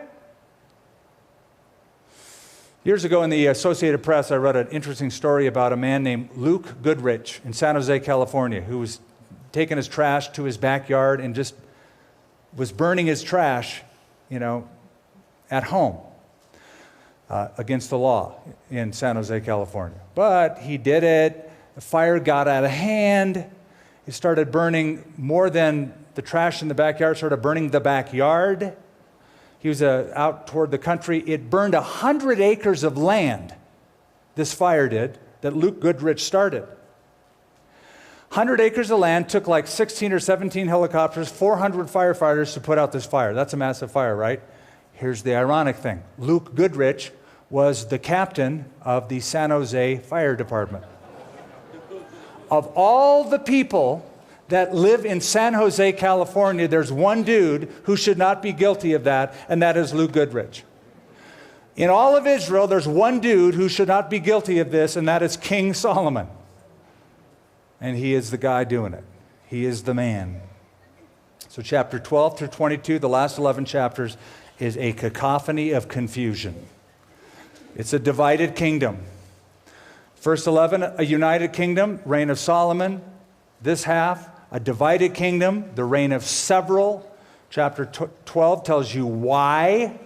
Years ago in the Associated Press, I read an interesting story about a man named Luke Goodrich in San Jose, California, who was taking his trash to his backyard and just was burning his trash, at home against the law in San Jose, California. But he did it. The fire got out of hand. It started burning more than the trash in the backyard, started burning the backyard. He was out toward the country. It burned 100 acres of land, this fire did, that Luke Goodrich started. 100 acres of land, took like 16 or 17 helicopters, 400 firefighters to put out this fire. That's a massive fire, right? Here's the ironic thing. Luke Goodrich was the captain of the San Jose Fire Department. Of all the people that live in San Jose, California, there's one dude who should not be guilty of that, and that is Luke Goodrich. In all of Israel, there's one dude who should not be guilty of this, and that is King Solomon. And he is the guy doing it. He is the man. So chapter 12 through 22, the last 11 chapters, is a cacophony of confusion. It's a divided kingdom. First 11, a united kingdom, reign of Solomon. This half, a divided kingdom, the reign of several. Chapter 12 tells you why.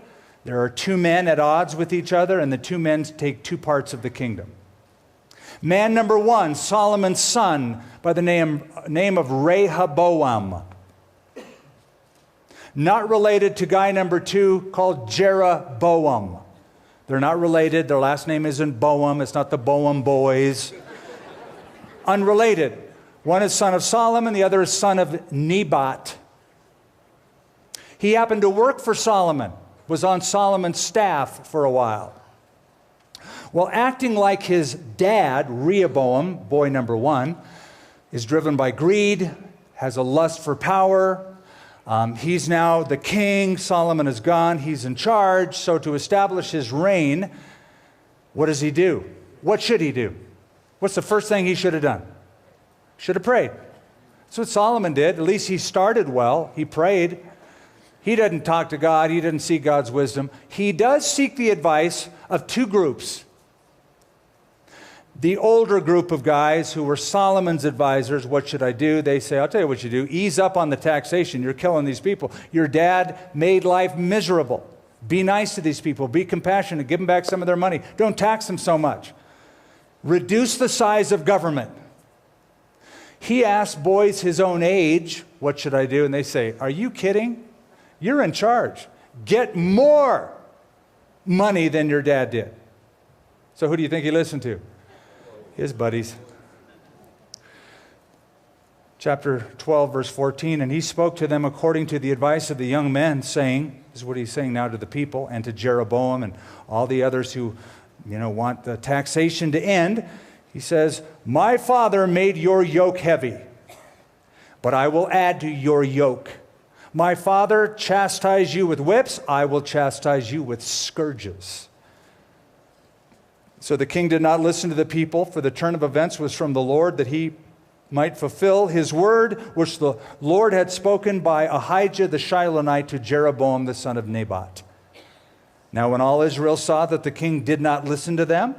There are two men at odds with each other, and the two men take two parts of the kingdom. Man number one, Solomon's son, by the name of Rehoboam. Not related to guy number two, called Jeroboam. They're not related. Their last name isn't Boam. It's not the Boam boys. Unrelated. One is son of Solomon, the other is son of Nebat. He happened to work for Solomon, was on Solomon's staff for a while. Well, acting like his dad, Rehoboam, boy number one, is driven by greed, has a lust for power. He's now the king. Solomon is gone. He's in charge. So to establish his reign, what does he do? What should he do? What's the first thing he should have done? Should have prayed. That's what Solomon did. At least he started well. He prayed. He didn't talk to God. He didn't seek God's wisdom. He does seek the advice of two groups. The older group of guys who were Solomon's advisors, what should I do? They say, I'll tell you what you do. Ease up on the taxation. You're killing these people. Your dad made life miserable. Be nice to these people. Be compassionate. Give them back some of their money. Don't tax them so much. Reduce the size of government. He asked boys his own age, what should I do? And they say, are you kidding? You're in charge. Get more money than your dad did. So who do you think he listened to? His buddies. Chapter 12, verse 14, and he spoke to them according to the advice of the young men, saying, this is what he's saying now to the people and to Jeroboam and all the others who, want the taxation to end. He says, my father made your yoke heavy, but I will add to your yoke. My father chastised you with whips, I will chastise you with scourges. So the king did not listen to the people, for the turn of events was from the Lord, that he might fulfill his word, which the Lord had spoken by Ahijah the Shilonite to Jeroboam the son of Nebat. Now when all Israel saw that the king did not listen to them,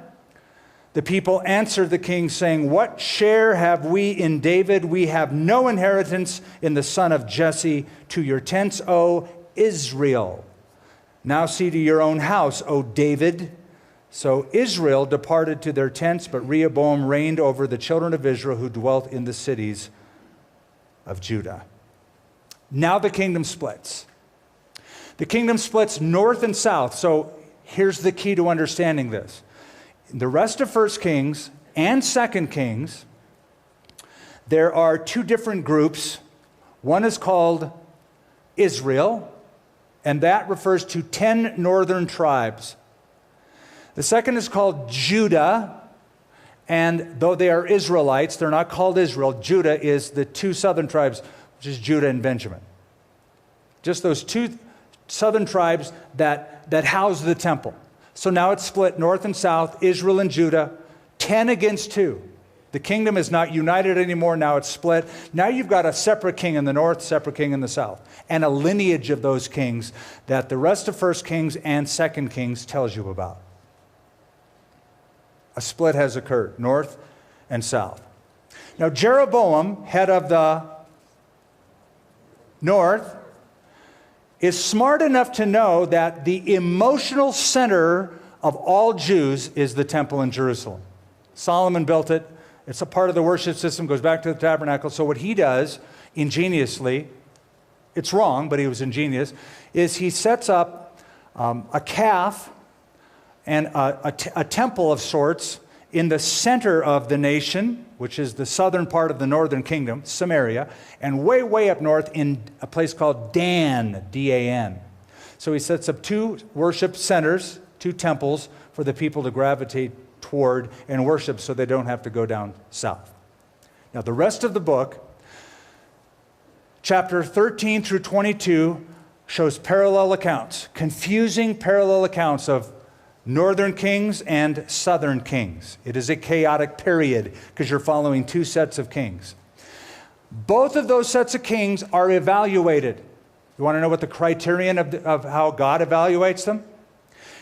the people answered the king, saying, what share have we in David? We have no inheritance in the son of Jesse. To your tents, O Israel. Now see to your own house, O David. So Israel departed to their tents, but Rehoboam reigned over the children of Israel who dwelt in the cities of Judah. Now the kingdom splits. The kingdom splits north and south. So here's the key to understanding this. In the rest of 1 Kings and 2 Kings, there are two different groups. One is called Israel, and that refers to 10 northern tribes. The second is called Judah, and though they are Israelites, they're not called Israel. Judah is the two southern tribes, which is Judah and Benjamin. Just those two southern tribes that house the temple. So now it's split north and south, Israel and Judah, 10 against 2. The kingdom is not united anymore, now it's split. Now you've got a separate king in the north, separate king in the south, and a lineage of those kings that the rest of 1 Kings and 2 Kings tells you about. A split has occurred, north and south. Now Jeroboam, head of the north, is smart enough to know that the emotional center of all Jews is the temple in Jerusalem. Solomon built it. It's a part of the worship system, goes back to the tabernacle. So what he does, ingeniously, it's wrong, but he was ingenious, is he sets up a calf and a temple of sorts in the center of the nation, which is the southern part of the northern kingdom, Samaria, and way, way up north in a place called Dan, D-A-N. So he sets up 2 worship centers, 2 temples for the people to gravitate toward and worship so they don't have to go down south. Now, the rest of the book, chapter 13 through 22, shows parallel accounts, confusing parallel accounts of northern kings and southern kings. It is a chaotic period because you're following 2 sets of kings. Both of those sets of kings are evaluated. You want to know what the criterion of how God evaluates them?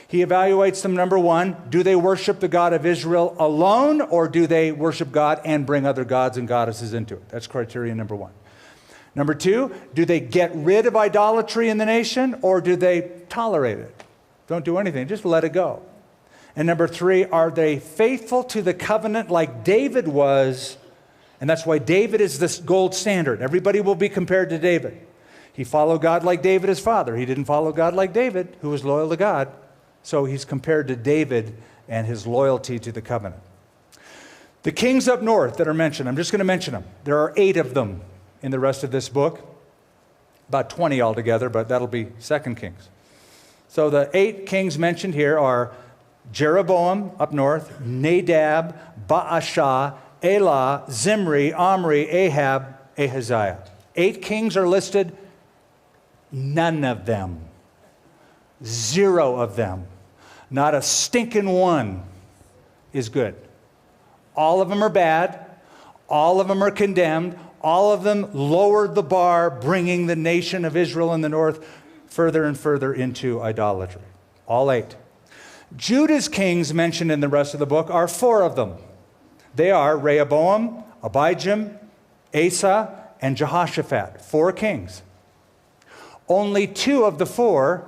He evaluates them, number 1, do they worship the God of Israel alone, or do they worship God and bring other gods and goddesses into it? That's criterion number 1. Number 2, do they get rid of idolatry in the nation, or do they tolerate it? Don't do anything, just let it go. And number 3, are they faithful to the covenant like David was? And that's why David is this gold standard. Everybody will be compared to David. He followed God like David, his father. He didn't follow God like David, who was loyal to God. So he's compared to David and his loyalty to the covenant. The kings up north that are mentioned, I'm just going to mention them. There are 8 of them in the rest of this book. About 20 altogether, but that'll be 2 Kings. So the 8 kings mentioned here are Jeroboam up north, Nadab, Baasha, Elah, Zimri, Omri, Ahab, Ahaziah. 8 kings are listed. None of them, 0 of them, not a stinking one is good. All of them are bad. All of them are condemned. All of them lowered the bar, bringing the nation of Israel in the north further and further into idolatry. All 8. Judah's kings mentioned in the rest of the book are 4 of them. They are Rehoboam, Abijam, Asa, and Jehoshaphat. 4 kings. Only 2 of the 4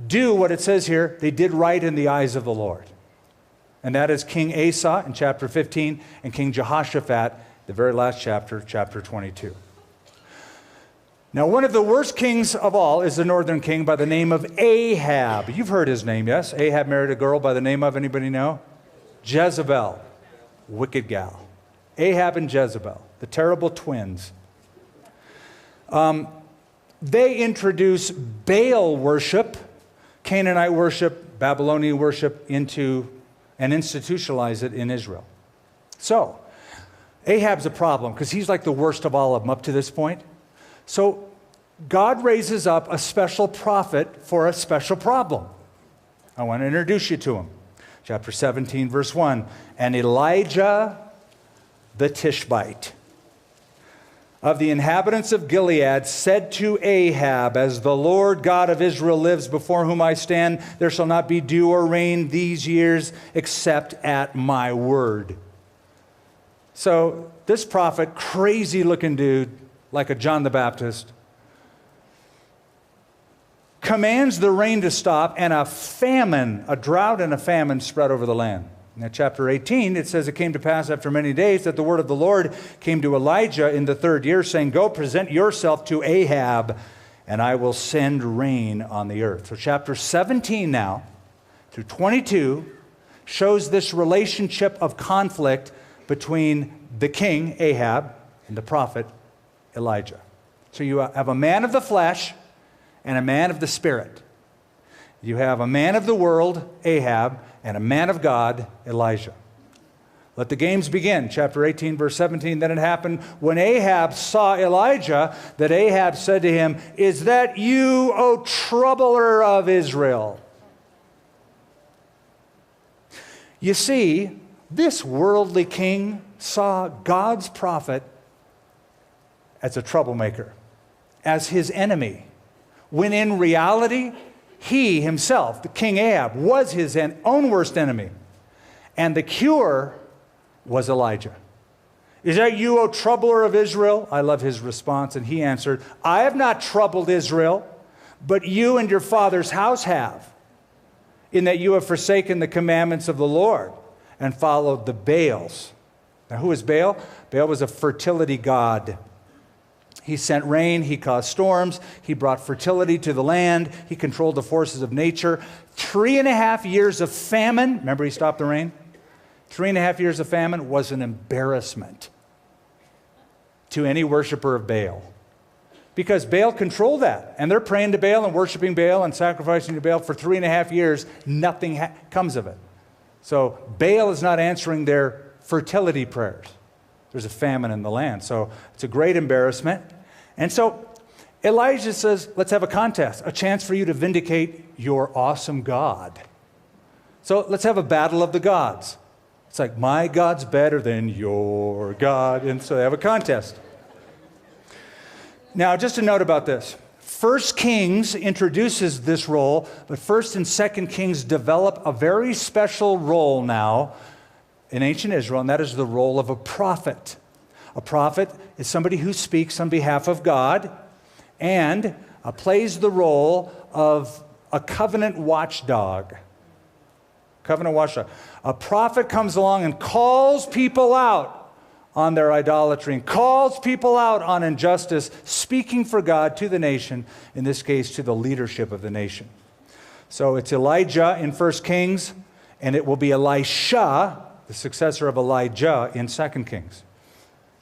do what it says here, they did right in the eyes of the Lord. And that is King Asa in chapter 15 and King Jehoshaphat, the very last chapter, chapter 22. Now, one of the worst kings of all is the northern king by the name of Ahab. You've heard his name, yes? Ahab married a girl by the name of, anybody know? Jezebel. Wicked gal. Ahab and Jezebel, the terrible twins. They introduce Baal worship, Canaanite worship, Babylonian worship into and institutionalize it in Israel. So, Ahab's a problem because he's like the worst of all of them up to this point. So, God raises up a special prophet for a special problem. I want to introduce you to him. Chapter 17, verse 1. And Elijah the Tishbite of the inhabitants of Gilead said to Ahab, as the Lord God of Israel lives before whom I stand, there shall not be dew or rain these years except at my word. So this prophet, crazy looking dude, like a John the Baptist, commands the rain to stop and a famine, a drought and a famine spread over the land. In chapter 18, it says, it came to pass after many days that the word of the Lord came to Elijah in the 3rd year, saying, go present yourself to Ahab, and I will send rain on the earth. So chapter 17 now, through 22, shows this relationship of conflict between the king, Ahab, and the prophet, Elijah. So you have a man of the flesh and a man of the spirit. You have a man of the world, Ahab, and a man of God, Elijah. Let the games begin. Chapter 18, verse 17. Then it happened when Ahab saw Elijah that Ahab said to him, is that you, O troubler of Israel? You see, this worldly king saw God's prophet as a troublemaker, as his enemy, when in reality, he himself, the King Ahab, was his own worst enemy. And the cure was Elijah. Is that you, O troubler of Israel? I love his response. And he answered, I have not troubled Israel, but you and your father's house have, in that you have forsaken the commandments of the Lord and followed the Baals. Now, who is Baal? Baal was a fertility god. He sent rain, he caused storms, he brought fertility to the land, he controlled the forces of nature. 3.5 years of famine. Remember he stopped the rain? 3.5 years of famine was an embarrassment to any worshiper of Baal. Because Baal controlled that. And they're praying to Baal and worshiping Baal and sacrificing to Baal for 3.5 years. Nothing comes of it. So Baal is not answering their fertility prayers. There's a famine in the land. So it's a great embarrassment. And so Elijah says, let's have a contest, a chance for you to vindicate your awesome God. So let's have a battle of the gods. It's like, my God's better than your God. And so they have a contest. Now, just a note about this. 1 Kings introduces this role, but 1 and 2 Kings develop a very special role now in ancient Israel, and that is the role of a prophet. A prophet is somebody who speaks on behalf of God and plays the role of a covenant watchdog. Covenant watchdog. A prophet comes along and calls people out on their idolatry and calls people out on injustice, speaking for God to the nation, in this case to the leadership of the nation. So it's Elijah in 1 Kings, and it will be Elisha, the successor of Elijah, in 2 Kings.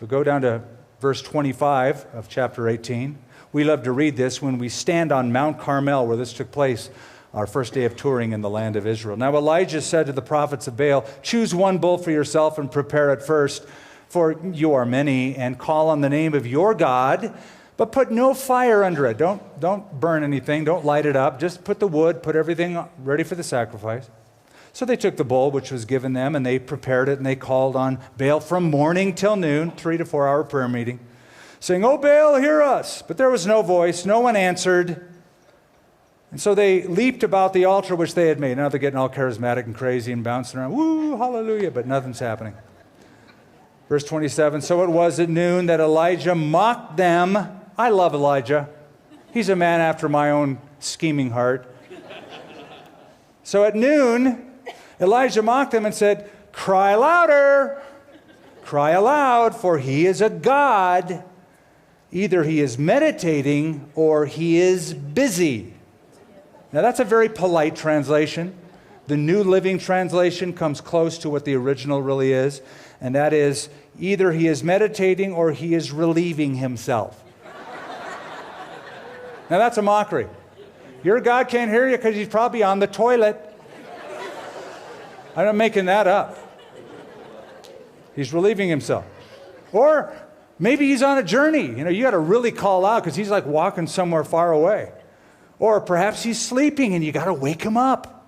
We'll go down to verse 25 of chapter 18. We love to read this when we stand on Mount Carmel, where this took place, our first day of touring in the land of Israel. Now Elijah said to the prophets of Baal, choose one bull for yourself and prepare it first, for you are many, and call on the name of your God, but put no fire under it. Don't burn anything. Don't light it up. Just put the wood, put everything ready for the sacrifice. So they took the bull, which was given them, and they prepared it, and they called on Baal from morning till noon, 3 to 4 hour prayer meeting, saying, "Oh, Baal, hear us." But there was no voice. No one answered. And so they leaped about the altar which they had made. Now they're getting all charismatic and crazy and bouncing around. Woo, hallelujah, but nothing's happening. Verse 27, so it was at noon that Elijah mocked them. I love Elijah. He's a man after my own scheming heart. So at noon, Elijah mocked them and said, cry louder, cry aloud, for he is a god. Either he is meditating or he is busy. Now that's a very polite translation. The New Living Translation comes close to what the original really is, and that is, either he is meditating or he is relieving himself. Now that's a mockery. Your God can't hear you because he's probably on the toilet. I'm not making that up. He's relieving himself. Or maybe he's on a journey. You got to really call out because he's like walking somewhere far away. Or perhaps he's sleeping and you got to wake him up.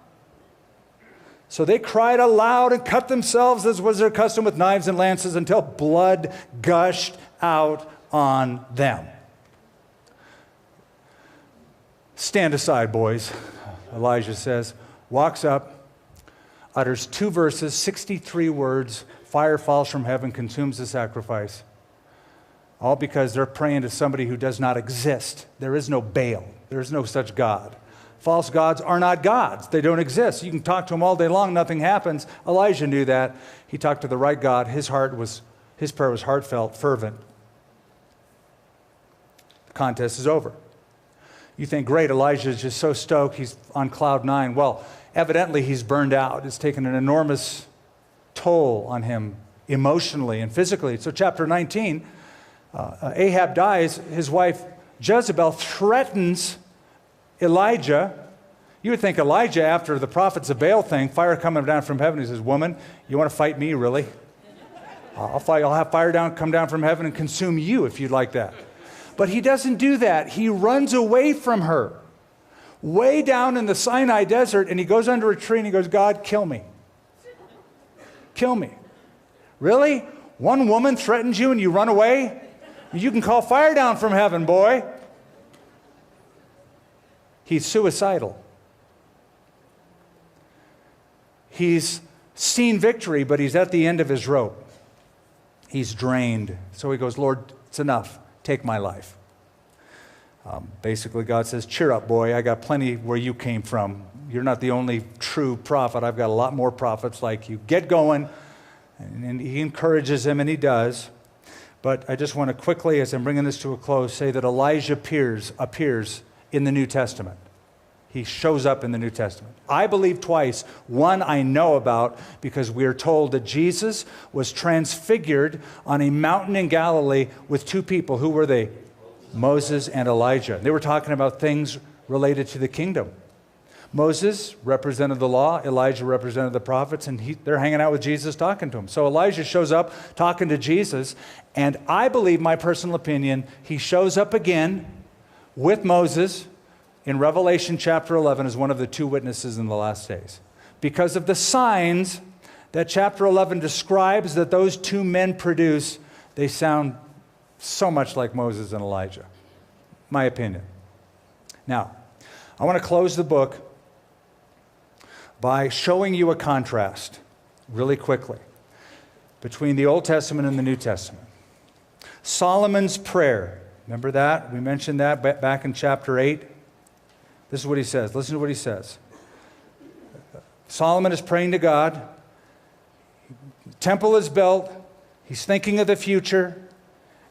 So they cried aloud and cut themselves, as was their custom, with knives and lances until blood gushed out on them. Stand aside, boys, Elijah says, walks up, utters 2 verses, 63 words, fire falls from heaven, consumes the sacrifice. All because they're praying to somebody who does not exist. There is no Baal. There is no such God. False gods are not gods. They don't exist. You can talk to them all day long, nothing happens. Elijah knew that. He talked to the right God. His prayer was heartfelt, fervent. The contest is over. You think, great, Elijah is just so stoked, he's on cloud 9. Well, evidently he's burned out. It's taken an enormous toll on him emotionally and physically. So chapter 19, Ahab dies. His wife Jezebel threatens Elijah. You would think Elijah, after the prophets of Baal thing, fire coming down from heaven, he says, woman, you want to fight me, really? I'll fight. I'll have fire come down from heaven and consume you if you'd like that. But he doesn't do that. He runs away from her, way down in the Sinai desert, and he goes under a tree and he goes, God, kill me. Kill me. Really? One woman threatens you and you run away? You can call fire down from heaven, boy. He's suicidal. He's seen victory, but he's at the end of his rope. He's drained. So he goes, Lord, it's enough. Take my life. Basically, God says, cheer up, boy. I got plenty where you came from. You're not the only true prophet. I've got a lot more prophets like you. Get going. And he encourages him, and he does. But I just want to quickly, as I'm bringing this to a close, say that Elijah appears in the New Testament. He shows up in the New Testament. I believe twice. One I know about because we are told that Jesus was transfigured on a mountain in Galilee with two people. Who were they? Moses and Elijah. They were talking about things related to the kingdom. Moses represented the law, Elijah represented the prophets, and they're hanging out with Jesus talking to him. So Elijah shows up talking to Jesus, and I believe, my personal opinion, he shows up again with Moses in Revelation chapter 11 as one of the two witnesses in the last days. Because of the signs that chapter 11 describes that those two men produce, they sound so much like Moses and Elijah, my opinion. Now, I want to close the book by showing you a contrast, really quickly, between the Old Testament and the New Testament. Solomon's prayer, remember that? We mentioned that back in chapter 8. This is what he says. Listen to what he says. Solomon is praying to God. Temple is built. He's thinking of the future.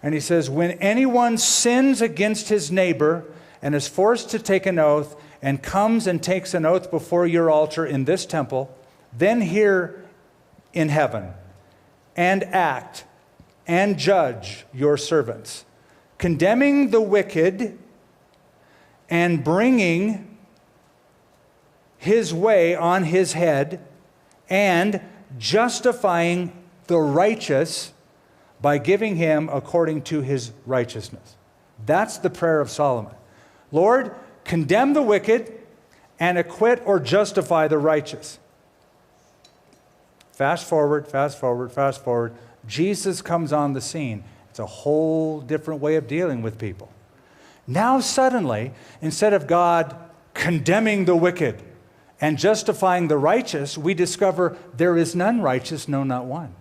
And he says, when anyone sins against his neighbor and is forced to take an oath and comes and takes an oath before your altar in this temple, then hear in heaven and act and judge your servants, condemning the wicked and bringing his way on his head and justifying the righteous by giving him according to his righteousness. That's the prayer of Solomon. Lord, condemn the wicked and acquit or justify the righteous. Fast forward, fast forward, fast forward. Jesus comes on the scene. It's a whole different way of dealing with people. Now suddenly, instead of God condemning the wicked and justifying the righteous, we discover there is none righteous, no, not one.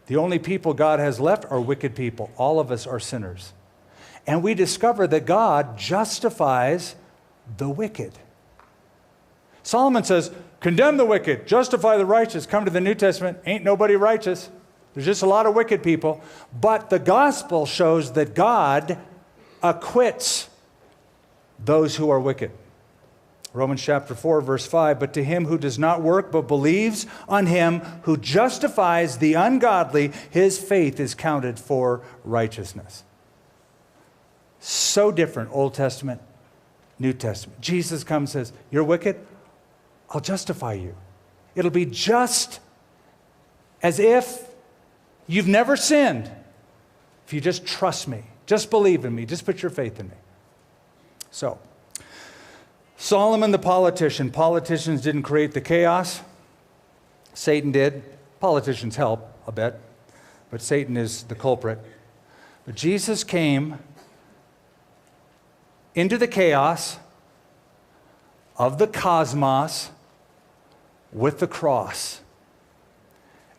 The only people God has left are wicked people. All of us are sinners. And we discover that God justifies the wicked. Solomon says, condemn the wicked, justify the righteous. Come to the New Testament, ain't nobody righteous. There's just a lot of wicked people. But the gospel shows that God acquits those who are wicked. Romans chapter 4, verse 5, but to him who does not work but believes on him who justifies the ungodly, his faith is counted for righteousness. So different, Old Testament, New Testament. Jesus comes and says, you're wicked? I'll justify you. It'll be just as if you've never sinned. If you just trust me, just believe in me, just put your faith in me. So, Solomon the politician. Politicians didn't create the chaos. Satan did. Politicians help a bit, but Satan is the culprit. But Jesus came into the chaos of the cosmos with the cross.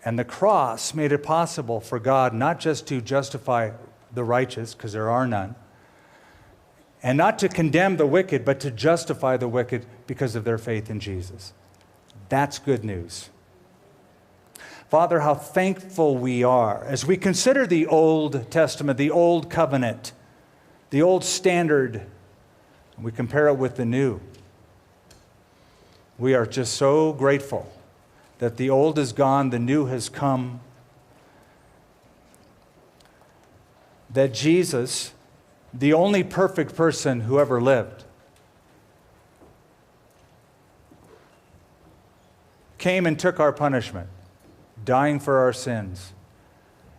And the cross made it possible for God not just to justify the righteous, because there are none, and not to condemn the wicked, but to justify the wicked because of their faith in Jesus. That's good news. Father, how thankful we are as we consider the Old Testament, the Old Covenant, the Old Standard, and we compare it with the New. We are just so grateful that the old is gone, the new has come, that Jesus, the only perfect person who ever lived, came and took our punishment, dying for our sins.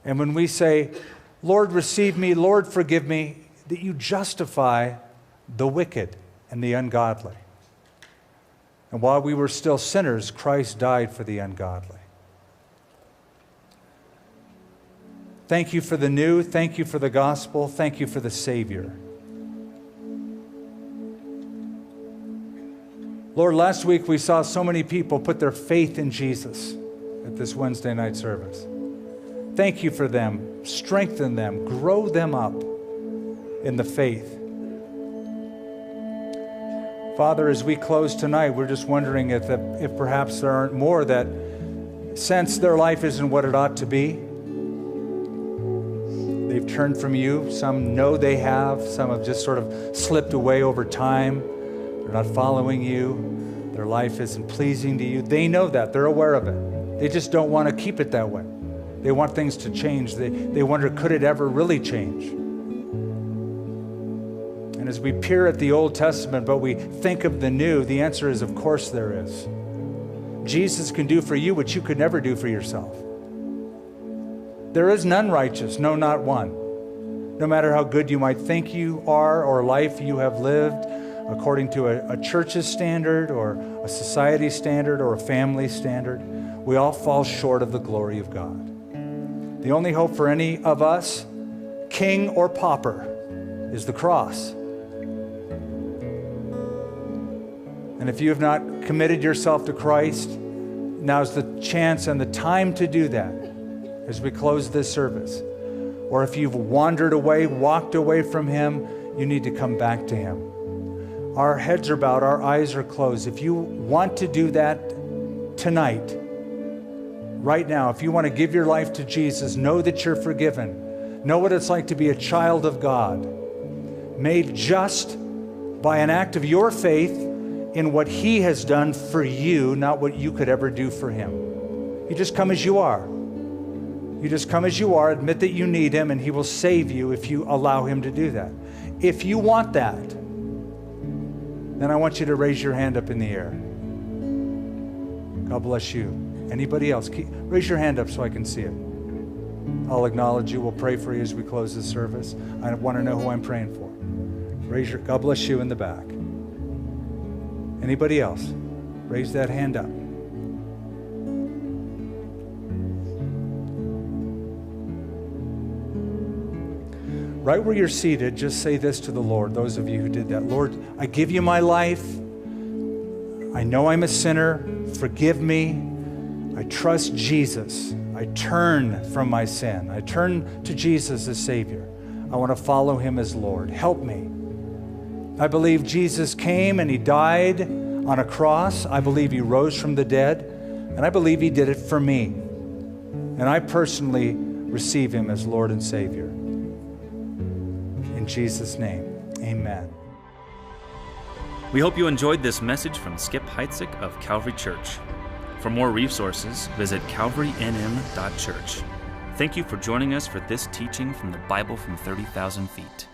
And when we say, Lord, receive me, Lord, forgive me, that you justify the wicked and the ungodly. And while we were still sinners, Christ died for the ungodly. Thank you for the new. Thank you for the gospel. Thank you for the Savior. Lord, last week we saw so many people put their faith in Jesus at this Wednesday night service. Thank you for them. Strengthen them. Grow them up in the faith. Father, as we close tonight, we're just wondering if perhaps there aren't more that sense their life isn't what it ought to be. They've turned from you. Some know they have. Some have just sort of slipped away over time. They're not following you. Their life isn't pleasing to you. They know that. They're aware of it. They just don't want to keep it that way. They want things to change. They wonder, could it ever really change? And as we peer at the Old Testament, but we think of the new, the answer is, of course there is. Jesus can do for you what you could never do for yourself. There is none righteous, no, not one. No matter how good you might think you are or life you have lived, according to a church's standard or a society standard or a family standard, we all fall short of the glory of God. The only hope for any of us, king or pauper, is the cross. And if you have not committed yourself to Christ, now's the chance and the time to do that as we close this service. Or if you've wandered away, walked away from Him, you need to come back to Him. Our heads are bowed, our eyes are closed. If you want to do that tonight, right now, if you want to give your life to Jesus, know that you're forgiven. Know what it's like to be a child of God, made just by an act of your faith in what He has done for you, not what you could ever do for Him. You just come as you are. You just come as you are, admit that you need Him, and He will save you if you allow Him to do that. If you want that, then I want you to raise your hand up in the air. God bless you. Anybody else? Raise your hand up so I can see it. I'll acknowledge you. We'll pray for you as we close the service. I want to know who I'm praying for. God bless you in the back. Anybody else? Raise that hand up. Right where you're seated, just say this to the Lord, those of you who did that. Lord, I give you my life. I know I'm a sinner. Forgive me. I trust Jesus. I turn from my sin. I turn to Jesus as Savior. I want to follow Him as Lord. Help me. I believe Jesus came and He died on a cross. I believe He rose from the dead. And I believe He did it for me. And I personally receive Him as Lord and Savior. In Jesus' name, amen. We hope you enjoyed this message from Skip Heitzig of Calvary Church. For more resources, visit calvarynm.church. Thank you for joining us for this teaching from the Bible from 30,000 feet.